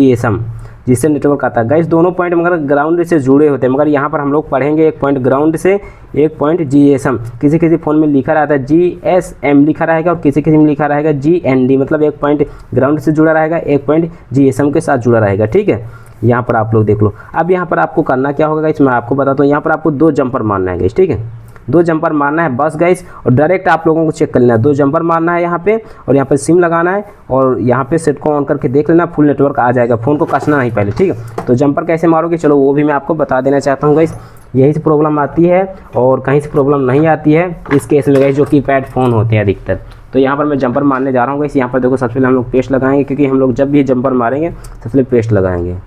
जिससे नेटवर्क आता है। गाइस दोनों पॉइंट मगर ग्राउंड से जुड़े होते हैं, मगर यहाँ पर हम लोग पढ़ेंगे एक पॉइंट ग्राउंड से, एक पॉइंट GSM। किसी किसी फ़ोन में लिखा रहता है GSM लिखा रहेगा और किसी किसी में लिखा रहेगा GND, मतलब एक पॉइंट ग्राउंड से जुड़ा रहेगा, एक पॉइंट GSM के साथ जुड़ा रहेगा। ठीक है, यहाँ पर आप लोग देख लो। अब यहाँ पर आपको करना क्या होगा गाइस, मैं आपको बताता हूँ। यहाँ पर आपको 2 जंपर मारना है गाइस, ठीक है, 2 जंपर मारना है बस गाइस, और डायरेक्ट आप लोगों को चेक कर लेना है। 2 जंपर मारना है यहाँ पे, और यहाँ पे सिम लगाना है, और यहाँ पे सेट को ऑन करके देख लेना, फुल नेटवर्क आ जाएगा। फ़ोन को कसना नहीं पहले, ठीक है। तो जंपर कैसे मारोगे, चलो वो भी मैं आपको बता देना चाहता हूँ गाइस। यही से प्रॉब्लम आती है और कहीं से प्रॉब्लम नहीं आती है इस केस में गाइस, जो कीपैड फ़ोन होते हैं अधिकतर। तो यहाँ पर मैं जंपर मारने जा रहा हूँ गाइस। यहाँ पर देखो, सबसे पहले हम लोग पेस्ट लगाएंगे, क्योंकि हम लोग जब भी जंपर मारेंगे सबसे पहले पेस्ट लगाएंगे।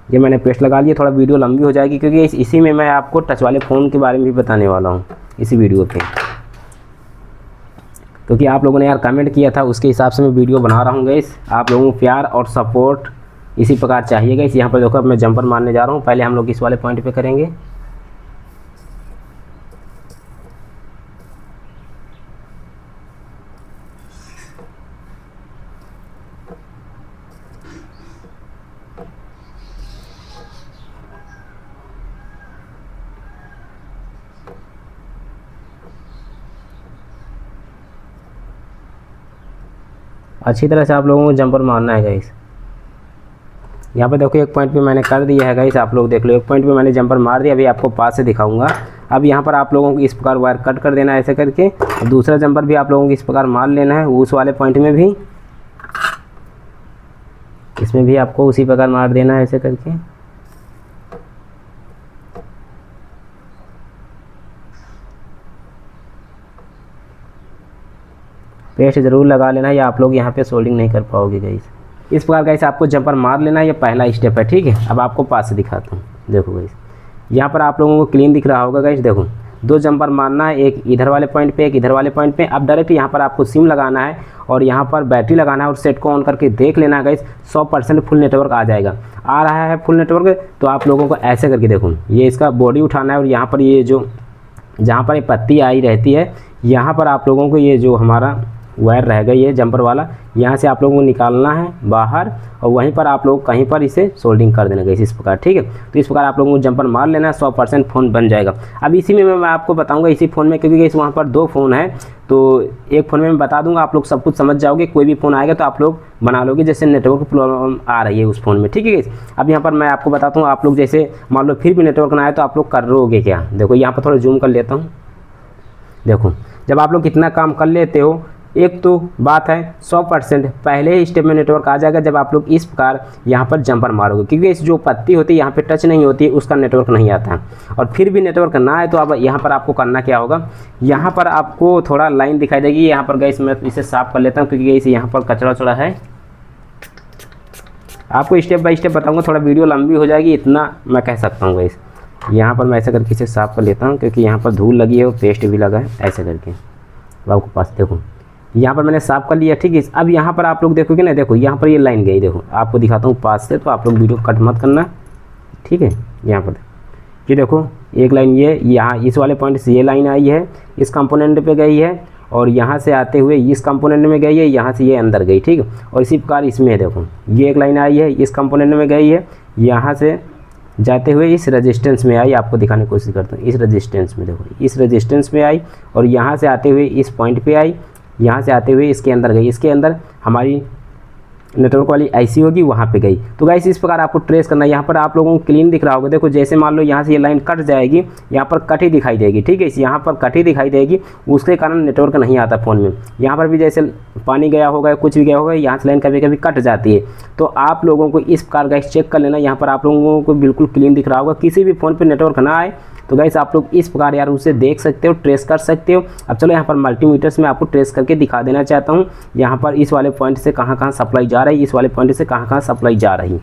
ये मैंने पेस्ट लगा लिया। थोड़ा वीडियो लंबी हो जाएगी, क्योंकि इसी में मैं आपको टच वाले फ़ोन के बारे में भी बताने वाला हूँ इसी वीडियो पे, क्योंकि आप लोगों ने यार कमेंट किया था, उसके हिसाब से मैं वीडियो बना रहा हूँ गाइस। आप लोगों को प्यार और सपोर्ट इसी प्रकार चाहिए गाइस। यहाँ पर देखो, अब मैं जंपर मारने जा रहा हूँ। पहले हम लोग इस वाले पॉइंट पे करेंगे। अच्छी तरह से आप लोगों को जंपर मारना है गाइस। यहाँ पे देखो, एक पॉइंट पे मैंने कर दिया है गाइस, आप लोग देख लो। एक पॉइंट पे मैंने जंपर मार दिया, अभी आपको पास से दिखाऊंगा। अब यहाँ पर आप लोगों को इस प्रकार वायर कट कर देना है ऐसे करके। दूसरा जंपर भी आप लोगों को इस प्रकार मार लेना है, उस वाले पॉइंट में भी, इसमें भी आपको उसी प्रकार मार देना है ऐसे करके। पेस्ट ज़रूर लगा लेना, या आप लोग यहाँ पे सोल्डिंग नहीं कर पाओगे गाइस। इस प्रकार गाइस आपको जंपर मार लेना, ये पहला स्टेप है, ठीक है। अब आपको पास से दिखाता हूँ। देखो गाइस, यहाँ पर आप लोगों को क्लीन दिख रहा होगा गाइस। देखो, 2 जंपर मारना है, एक इधर वाले पॉइंट पे, एक इधर वाले पॉइंट पे। अब डायरेक्ट यहाँ पर आपको सिम लगाना है और यहाँ पर बैटरी लगाना है, और सेट को ऑन करके देख लेना है गाइस। 100% फुल नेटवर्क आ जाएगा। आ रहा है फुल नेटवर्क, तो आप लोगों को ऐसे करके देखो, ये इसका बॉडी उठाना है, और यहाँ पर ये जो जहाँ पर ये पत्ती आई रहती है, यहाँ पर आप लोगों को ये जो हमारा वायर रहेगा ये जंपर वाला, यहाँ से आप लोगों को निकालना है बाहर, और वहीं पर आप लोग कहीं पर इसे सोल्डिंग कर देना गाइस इस प्रकार, ठीक है। तो इस प्रकार आप लोगों को जंपर मार लेना है, 100% फ़ोन बन जाएगा। अब इसी में मैं आपको बताऊंगा, इसी फ़ोन में, क्योंकि गाइस वहाँ पर 2 फ़ोन है, तो एक फ़ोन में मैं बता दूंगा, आप लोग सब कुछ समझ जाओगे। कोई भी फ़ोन आएगा तो आप लोग बना लोगे, जैसे नेटवर्क प्रॉब्लम आ रही है उस फ़ोन में, ठीक है गाइस। अब यहाँ पर मैं आपको बताता हूँ, आप लोग जैसे मान लो फिर भी नेटवर्क ना आए तो आप लोग करोगे क्या। देखो, यहाँ पर थोड़ा जूम कर लेता हूँ। देखो, जब आप लोग कितना काम कर लेते हो, एक तो बात है 100% पहले ही स्टेप में नेटवर्क आ जाएगा जब आप लोग इस प्रकार यहाँ पर जंपर मारोगे, क्योंकि इस जो पत्ती होती है यहाँ पे टच नहीं होती है, उसका नेटवर्क नहीं आता है। और फिर भी नेटवर्क ना आए तो अब यहाँ पर आपको करना क्या होगा, यहाँ पर आपको थोड़ा लाइन दिखाई देगी। यहाँ पर गाइस मैं इसे साफ कर लेता हूँ, क्योंकि गाइस यहाँ पर कचरा वचड़ा है। आपको स्टेप बाय स्टेप बताऊँगा, थोड़ा वीडियो लंबी हो जाएगी, इतना मैं कह सकता हूँ गाइस। यहाँ पर मैं ऐसे करके इसे साफ कर लेता हूँ, क्योंकि यहाँ पर धूल लगी है और पेस्ट भी लगा है, ऐसे करके। अब आपको पास देखो, यहाँ पर मैंने साफ कर लिया, ठीक है। अब यहाँ पर आप लोग देखोगे ना, देखो यहाँ पर ये लाइन गई, देखो आपको दिखाता हूँ पास से, तो आप लोग वीडियो कट मत करना, ठीक है। यहाँ पर ये देखो, एक लाइन ये यहाँ इस वाले पॉइंट से ये लाइन आई है, इस कंपोनेंट पे गई है, और यहाँ से आते हुए इस कंपोनेंट में गई है, यहाँ से ये अंदर गई, ठीक है। और इसी प्रकार इसमें देखो, ये एक लाइन आई है, इस कंपोनेंट में गई है, यहाँ से जाते हुए इस रेजिस्टेंस में आई। आपको दिखाने की कोशिश करता हूँ, इस रेजिस्टेंस में देखो, इस रेजिस्टेंस में आई, और यहाँ से आते हुए इस पॉइंट पे आई, यहाँ से आते हुए इसके अंदर गई, इसके अंदर हमारी नेटवर्क वाली आईसी होगी, वहाँ पे गई। तो गाइस इस प्रकार आपको ट्रेस करना है। यहाँ पर आप लोगों को क्लीन दिख रहा होगा। देखो, जैसे मान लो यहाँ से ये लाइन कट जाएगी, यहाँ पर कट ही दिखाई देगी, ठीक है। यहाँ पर कट ही दिखाई देगी, उसके कारण नेटवर्क नहीं आता फ़ोन में। यहाँ पर भी जैसे पानी गया होगा, कुछ भी गया होगा, यहाँ से लाइन कभी कभी कट जाती है। तो आप लोगों को इस प्रकार गाइस चेक कर लेना। यहाँ पर आप लोगों को बिल्कुल क्लीन दिख रहा होगा। किसी भी फ़ोन पर नेटवर्क ना आए तो गाइस आप लोग इस प्रकार यार उसे देख सकते हो, ट्रेस कर सकते हो। अब चलो यहाँ पर मल्टीमीटर्स में आपको ट्रेस करके दिखा देना चाहता हूँ, यहाँ पर इस वाले पॉइंट से कहाँ कहाँ सप्लाई जा रही है, इस वाले पॉइंट से कहाँ कहाँ सप्लाई जा रही।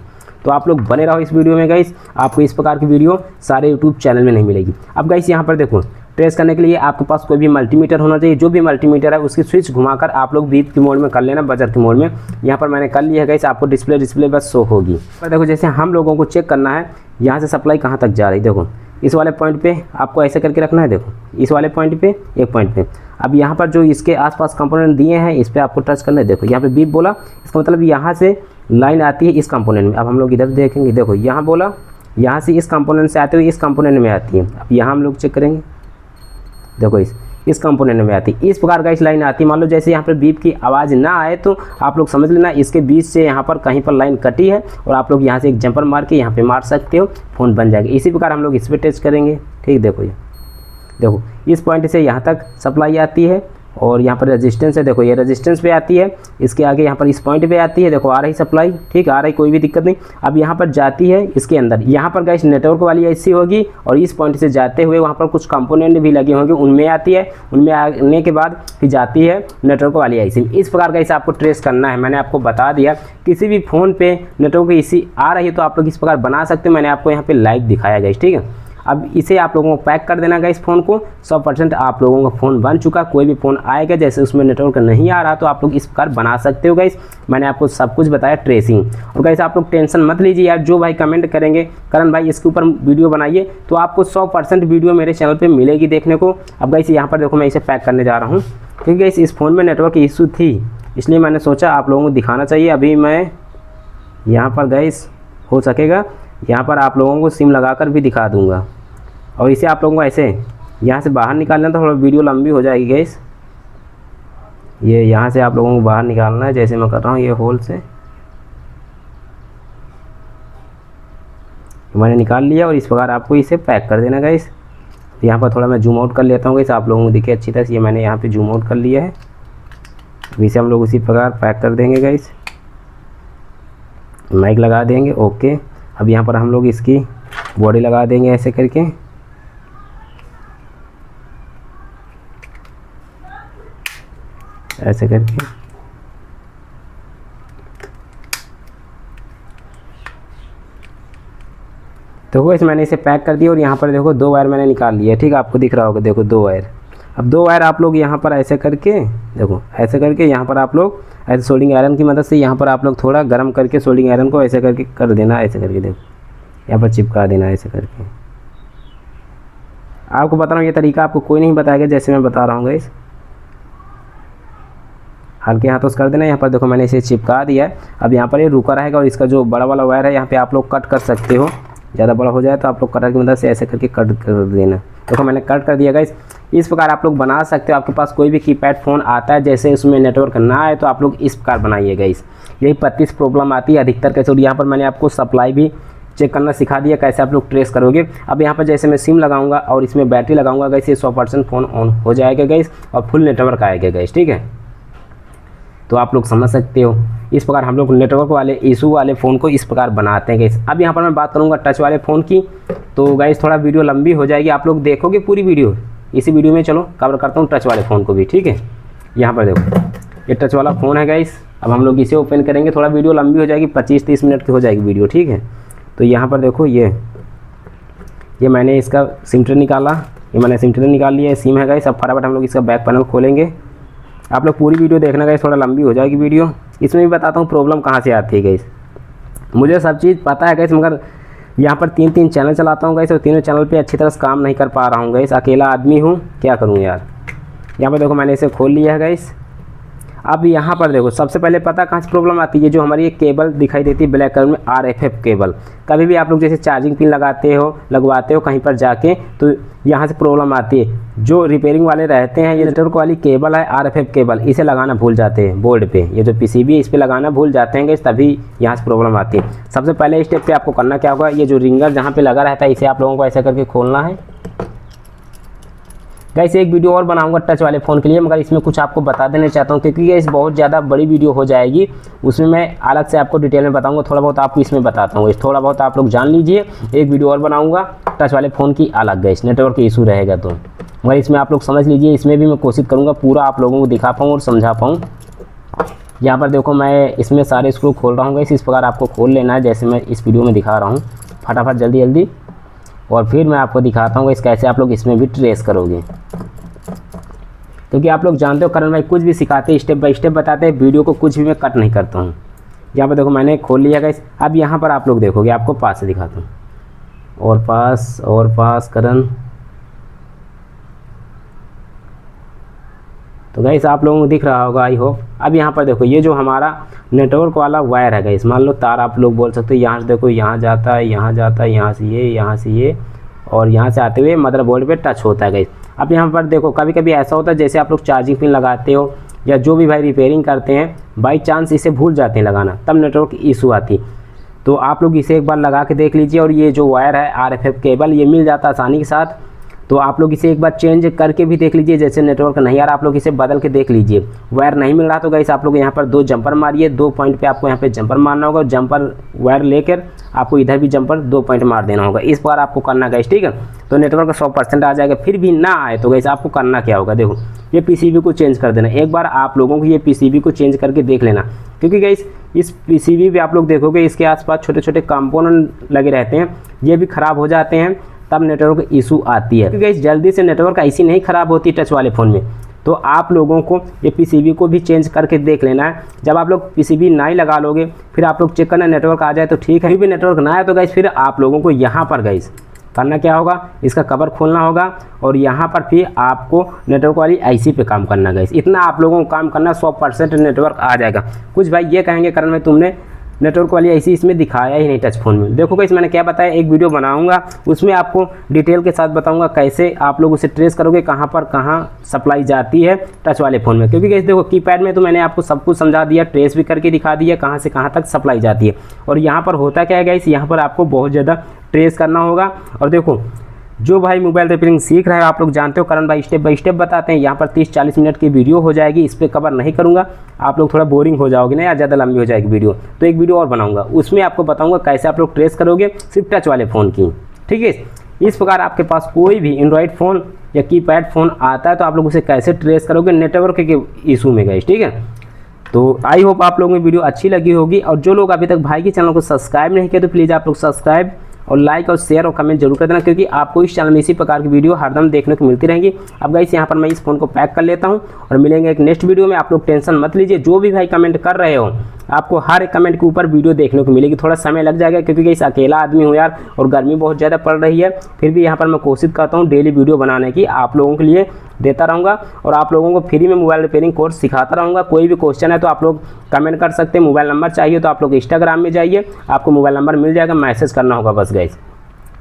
तो आप लोग बने रहो इस वीडियो में गाइस, आपको इस प्रकार की वीडियो सारे यूट्यूब चैनल में नहीं मिलेगी। अब गाइस यहाँ पर देखो, ट्रेस करने के लिए आपके पास कोई भी मल्टीमीटर होना चाहिए। जो भी मल्टीमीटर है उसकी स्विच घुमाकर आप लोग बीप के मोड में कर लेना, बजर के मोड में। यहाँ पर मैंने कर लिया है गाइस, आपको डिस्प्ले बस शो होगी। पर देखो, जैसे हम लोगों को चेक करना है यहाँ से सप्लाई कहाँ तक जा रही। देखो, इस वाले पॉइंट पे आपको ऐसे करके रखना है। देखो, इस वाले पॉइंट पे, एक पॉइंट पे। अब यहाँ पर जो इसके आसपास कंपोनेंट दिए हैं, इस पर आपको टच करना है। देखो, यहाँ पे बीप बोला, इसका मतलब यहाँ से लाइन आती है इस कंपोनेंट में। अब हम लोग इधर देखेंगे, देखो यहाँ बोला, यहाँ से इस कंपोनेंट से आते हुए इस कंपोनेंट में आती है। अब यहाँ हम लोग चेक करेंगे, देखो इस कंपोनेंट में आती है। इस प्रकार का इस लाइन आती है। मान लो जैसे यहाँ पर बीप की आवाज़ ना आए तो आप लोग समझ लेना इसके बीच से यहाँ पर कहीं पर लाइन कटी है और आप लोग यहाँ से एक जंपर मार के यहाँ पे मार सकते हो, फ़ोन बन जाएगा। इसी प्रकार हम लोग इस पर टेस्ट करेंगे। ठीक, देखो ये देखो इस पॉइंट से यहाँ तक सप्लाई आती है और यहाँ पर रेजिस्टेंस है, देखो ये रेजिस्टेंस पे आती है। इसके आगे यहाँ पर इस पॉइंट पे आती है, देखो आ रही सप्लाई, ठीक आ रही, कोई भी दिक्कत नहीं। अब यहाँ पर जाती है इसके अंदर, यहाँ पर गाइस नेटवर्क वाली ऐसी होगी और इस पॉइंट से जाते हुए वहाँ पर कुछ कंपोनेंट भी लगे होंगे, उनमें आती है। उनमें आने के बाद फिर जाती है नेटवर्क वाली ऐसी। इस प्रकार गाइस आपको ट्रेस करना है। मैंने आपको बता दिया, किसी भी फ़ोन पे नेटवर्क इसी आ रही है तो आप लोग इस प्रकार बना सकते हो। मैंने आपको यहाँ पर लाइव दिखाया गाइस, ठीक है। अब इसे आप लोगों को पैक कर देना गाइस फ़ोन को। 100% आप लोगों का फ़ोन बन चुका। कोई भी फ़ोन आएगा जैसे उसमें नेटवर्क नहीं आ रहा तो आप लोग इस प्रकार बना सकते हो गाइस। मैंने आपको सब कुछ बताया ट्रेसिंग। और गाइस आप लोग टेंशन मत लीजिए यार, जो भाई कमेंट करेंगे करण भाई इसके ऊपर वीडियो बनाइए, तो आपको 100% वीडियो मेरे चैनल पर मिलेगी देखने को। अब गाइस यहाँ पर देखो मैं इसे पैक करने जा रहा हूँ क्योंकि गाइस इस फ़ोन में नेटवर्क इशू थी, इसलिए मैंने सोचा आप लोगों को दिखाना चाहिए। अभी मैं यहाँ पर गाइस हो सकेगा यहाँ पर आप लोगों को सिम लगाकर भी दिखा दूंगा। और इसे आप लोगों को ऐसे यहाँ से बाहर निकालना है तो थोड़ा वीडियो लंबी हो जाएगी गाइस। ये यहाँ से आप लोगों को बाहर निकालना है, जैसे मैं कर रहा हूँ ये होल से मैंने निकाल लिया और इस प्रकार आपको इसे पैक कर देना गाइस। यहाँ पर थोड़ा मैं जूम आउट कर लेता हूँ गाइस, आप लोगों को दिखे अच्छी तरह से। ये मैंने यहाँ पे जूम आउट कर लिया है। इसे हम लोग उसी प्रकार पैक कर देंगे गाइस, माइक लगा देंगे। ओके, अब यहाँ पर हम लोग इसकी बॉडी लगा देंगे ऐसे करके। ऐसे करके तो वैसे मैंने इसे पैक कर दिया और यहाँ पर देखो 2 वायर मैंने निकाल लिया, ठीक है। आपको दिख रहा होगा, देखो 2 वायर। अब 2 वायर आप लोग यहाँ पर ऐसे करके, देखो ऐसे करके यहाँ पर आप लोग ऐसे सोल्डिंग आयरन की मदद से यहाँ पर आप लोग थोड़ा गर्म करके सोल्डिंग आयरन को ऐसे करके कर देना, ऐसे करके देखो यहाँ पर चिपका देना ऐसे करके। आपको बता रहा हूँ ये तरीका आपको कोई नहीं बताएगा जैसे मैं बता रहा हूँ गाइस। हल्के हाथों से कर देना। यहाँ पर देखो मैंने इसे चिपका दिया है। अब यहाँ पर ये रुका रहेगा और इसका जो बड़ा वाला वायर है यहाँ पे आप लोग कट कर सकते हो। ज़्यादा बड़ा हो जाए तो आप लोग कटर की मदद से ऐसे करके कट कर देना। देखो मैंने कट कर दिया गाइस। इस प्रकार आप लोग बना सकते हो। आपके पास कोई भी कीपैड फ़ोन आता है जैसे उसमें नेटवर्क ना आए तो आप लोग इस प्रकार बनाइए गाइस। यही 35 प्रॉब्लम आती है अधिकतर कैसे। और यहाँ पर मैंने आपको सप्लाई भी चेक करना सिखा दिया कैसे आप लोग ट्रेस करोगे। अब यहाँ पर जैसे मैं सिम लगाऊंगा और इसमें बैटरी लगाऊंगा गाइस, ये 100% फ़ोन ऑन हो जाएगा गाइस और फुल नेटवर्क आएगा गाइस, ठीक है। तो आप लोग समझ सकते हो इस प्रकार हम लोग नेटवर्क वाले इशू वाले फ़ोन को इस प्रकार बनाते हैं गाइस। अब यहाँ पर मैं बात करूँगा टच वाले फ़ोन की, तो गाइस थोड़ा वीडियो लंबी हो जाएगी, आप लोग देखोगे पूरी वीडियो। इसी वीडियो में चलो कवर करता हूँ टच वाले फ़ोन को भी, ठीक है। यहाँ पर देखो ये टच वाला फ़ोन है गाइस। अब हम लोग इसे ओपन करेंगे, थोड़ा वीडियो लंबी हो जाएगी, 25-30 मिनट की हो जाएगी वीडियो, ठीक है। तो यहाँ पर देखो ये मैंने इसका सिम ट्रे निकाला, ये मैंने सिम ट्रे निकाल लिया, सिम है गाइस। अब फटाफट हम लोग इसका बैक पैनल खोलेंगे। आप लोग पूरी वीडियो देखना गाइस, थोड़ा लंबी हो जाएगी वीडियो। इसमें भी बताता हूँ प्रॉब्लम कहाँ से आती है गाइस। मुझे सब चीज़ पता है गाइस, मगर यहाँ पर 3 चैनल चलाता हूँ गाइस और तीनों चैनल पे अच्छी तरह से काम नहीं कर पा रहा हूँ गाइस। अकेला आदमी हूँ, क्या करूँ यार। यहाँ पर देखो मैंने इसे खोल लिया है गाइस। अब यहाँ पर देखो सबसे पहले पता कहाँ से प्रॉब्लम आती है, जो हमारी ये केबल दिखाई देती है ब्लैक कलर में RFF केबल। कभी भी आप लोग जैसे चार्जिंग पिन लगवाते हो कहीं पर जाके, तो यहाँ से प्रॉब्लम आती है। जो रिपेयरिंग वाले रहते हैं, ये नेटवर्क वाली केबल है RFF केबल, इसे लगाना भूल जाते हैं बोर्ड पे। ये जो PCB है इस पर लगाना भूल जाते हैं गाइस, तभी यहाँ से प्रॉब्लम आती है। सबसे पहले स्टेप पे आपको करना क्या होगा, ये जो रिंगर जहाँ पे लगा रहता है इसे आप लोगों को ऐसा करके खोलना है गाइस। एक वीडियो और बनाऊंगा टच वाले फ़ोन के लिए, मगर इसमें कुछ आपको बता देना चाहता हूँ क्योंकि गाइस बहुत ज़्यादा बड़ी वीडियो हो जाएगी। उसमें मैं अलग से आपको डिटेल में बताऊंगा, थोड़ा बहुत आपको इसमें बताता हूँ। थोड़ा बहुत आप लोग जान लीजिए। एक वीडियो और बनाऊंगा टच वाले फ़ोन की अलग गाइस, नेटवर्क का इशू रहेगा तो, मगर इसमें आप लोग समझ लीजिए। इसमें भी मैं कोशिश करूँगा पूरा आप लोगों को दिखा पाऊँ और समझा पाऊँ। यहाँ पर देखो मैं इसमें सारे स्क्रू खोल रहा हूँ गाइस। इस प्रकार आपको खोल लेना है जैसे मैं इस वीडियो में दिखा रहा हूँ, फटाफट जल्दी जल्दी। और फिर मैं आपको दिखाता हूँ गाइस कैसे आप लोग इसमें भी ट्रेस करोगे, क्योंकि आप लोग जानते हो करण भाई कुछ भी सिखाते स्टेप बाय स्टेप बताते हैं, वीडियो को कुछ भी मैं कट नहीं करता हूँ। यहाँ पर देखो मैंने खोल लिया गाइस। अब यहाँ पर आप लोग देखोगे, आपको पास से दिखाता हूँ, और पास करण। तो गाइस आप लोगों को दिख रहा होगा आई होप। अब यहाँ पर देखो ये जो हमारा नेटवर्क वाला वायर है गाइस, मान लो तार आप लोग बोल सकते हो, यहाँ से देखो यहाँ जाता है, यहाँ जाता है, यहाँ से ये और यहाँ से आते हुए मदरबोर्ड पे टच होता है गाइस। अब यहाँ पर देखो कभी कभी ऐसा होता है जैसे आप लोग चार्जिंग पिन लगाते हो या जो भी भाई रिपेयरिंग करते हैं, बाई चांस इसे भूल जाते हैं लगाना, तब नेटवर्क इशू आती। तो आप लोग इसे एक बार लगा के देख लीजिए। और ये जो वायर है RFF केबल ये मिल जाता है आसानी के साथ, तो आप लोग इसे एक बार चेंज करके भी देख लीजिए। जैसे नेटवर्क नहीं आ रहा आप लोग इसे बदल के देख लीजिए। वायर नहीं मिल रहा तो गाइस आप लोग यहाँ पर 2 जंपर मारिए, 2 पॉइंट पे आपको यहाँ पे जंपर मारना होगा। जंपर वायर लेकर आपको इधर भी जंपर 2 पॉइंट मार देना होगा। इस बार आपको करना गाइस, ठीक है। तो नेटवर्क 100% आ जाएगा। फिर भी ना आए तो गाइस आपको करना क्या होगा, देखो ये PCB को चेंज कर देना। एक बार आप लोगों को ये PCB को चेंज करके देख लेना, क्योंकि गाइस इस PCB पे आप लोग देखोगे इसके आसपास छोटे छोटे कंपोनेंट लगे रहते हैं, ये भी ख़राब हो जाते हैं, तब नेटवर्क इशू आती है। क्योंकि गाइस जल्दी से नेटवर्क ऐसी नहीं ख़राब होती टच वाले फ़ोन में। तो आप लोगों को ये PCB को भी चेंज करके देख लेना है। जब आप लोग PCB ना ही लगा लोगे फिर आप लोग चेक करना नेटवर्क आ जाए तो ठीक है, फिर भी नेटवर्क ना आए तो गाइस फिर आप लोगों को यहाँ पर गाइस करना क्या होगा, इसका कवर खोलना होगा और यहाँ पर फिर आपको नेटवर्क वाली IC पे काम करना गाइस। इतना आप लोगों को काम करना, 100% नेटवर्क आ जाएगा। कुछ भाई ये कहेंगे करण में तुमने नेटवर्क वाली IC इसमें दिखाया ही नहीं टच फ़ोन में। देखो गाइस मैंने क्या बताया, एक वीडियो बनाऊंगा उसमें आपको डिटेल के साथ बताऊंगा कैसे आप लोग उसे ट्रेस करोगे, कहाँ पर कहाँ सप्लाई जाती है टच वाले फ़ोन में। क्योंकि गाइस देखो कीपैड में तो मैंने आपको सब कुछ समझा दिया, ट्रेस भी करके दिखा दिया कहाँ से कहाँ तक सप्लाई जाती है। और यहाँ पर होता क्या है गाइस, यहाँ पर आपको बहुत ज़्यादा ट्रेस करना होगा। और देखो जो भाई मोबाइल रिपेयरिंग सीख रहे हो आप लोग जानते हो करण भाई स्टेप बाय स्टेप बताते हैं। यहाँ पर 30-40 मिनट की वीडियो हो जाएगी, इस पर कवर नहीं करूँगा, आप लोग थोड़ा बोरिंग हो जाओगे ना या ज़्यादा लंबी हो जाएगी वीडियो। तो एक वीडियो और बनाऊँगा उसमें आपको बताऊँगा कैसे आप लोग ट्रेस करोगे सिर्फ टच वाले फ़ोन की, ठीक है। इस प्रकार आपके पास कोई भी एंड्रॉयड फ़ोन या कीपैड फ़ोन आता है तो आप लोग उसे कैसे ट्रेस करोगे नेटवर्क के इशू में गाइस, ठीक है। तो आई होप आप लोगों को वीडियो अच्छी लगी होगी। और जो लोग अभी तक भाई के चैनल को सब्सक्राइब नहीं किए तो प्लीज़ आप लोग सब्सक्राइब और लाइक और शेयर और कमेंट जरूर कर देना, क्योंकि आपको इस चैनल में इसी प्रकार की वीडियो हरदम देखने को मिलती रहेंगी। अब गाइस यहाँ पर मैं इस फ़ोन को पैक कर लेता हूँ और मिलेंगे एक नेक्स्ट वीडियो में। आप लोग टेंशन मत लीजिए, जो भी भाई कमेंट कर रहे हो आपको हर एक कमेंट के ऊपर वीडियो देखने को मिलेगी। थोड़ा समय लग जाएगा क्योंकि गाइस अकेला आदमी हूँ यार और गर्मी बहुत ज़्यादा पड़ रही है। फिर भी यहाँ पर मैं कोशिश करता हूँ डेली वीडियो बनाने की, आप लोगों के लिए देता रहूँगा और आप लोगों को फ्री में मोबाइल रिपेयरिंग कोर्स सिखाता रहूँगा। कोई भी क्वेश्चन है तो आप लोग कमेंट कर सकते हैं। मोबाइल नंबर चाहिए तो आप लोग इंस्टाग्राम में जाइए, आपको मोबाइल नंबर मिल जाएगा, मैसेज करना होगा बस गाइस।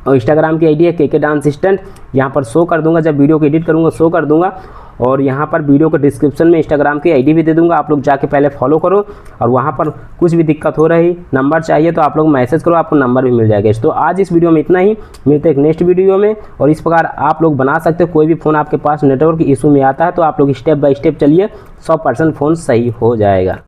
और इंस्टाग्राम की आईडी है KK डांस असिस्टेंट, यहाँ पर शो कर दूंगा, जब वीडियो को एडिट करूँगा शो कर दूंगा। और यहाँ पर वीडियो को डिस्क्रिप्शन में इंस्टाग्राम की आईडी भी दे दूंगा, आप लोग जाके पहले फॉलो करो। और वहाँ पर कुछ भी दिक्कत हो रही, नंबर चाहिए तो आप लोग मैसेज करो, आपको नंबर भी मिल जाएगा। तो आज इस वीडियो में इतना ही, मिलते हैं एक नेक्स्ट वीडियो में। और इस प्रकार आप लोग बना सकते हो, कोई भी फ़ोन आपके पास नेटवर्क इशू में आता है तो आप लोग स्टेप बाय स्टेप चलिए, 100% फ़ोन सही हो जाएगा।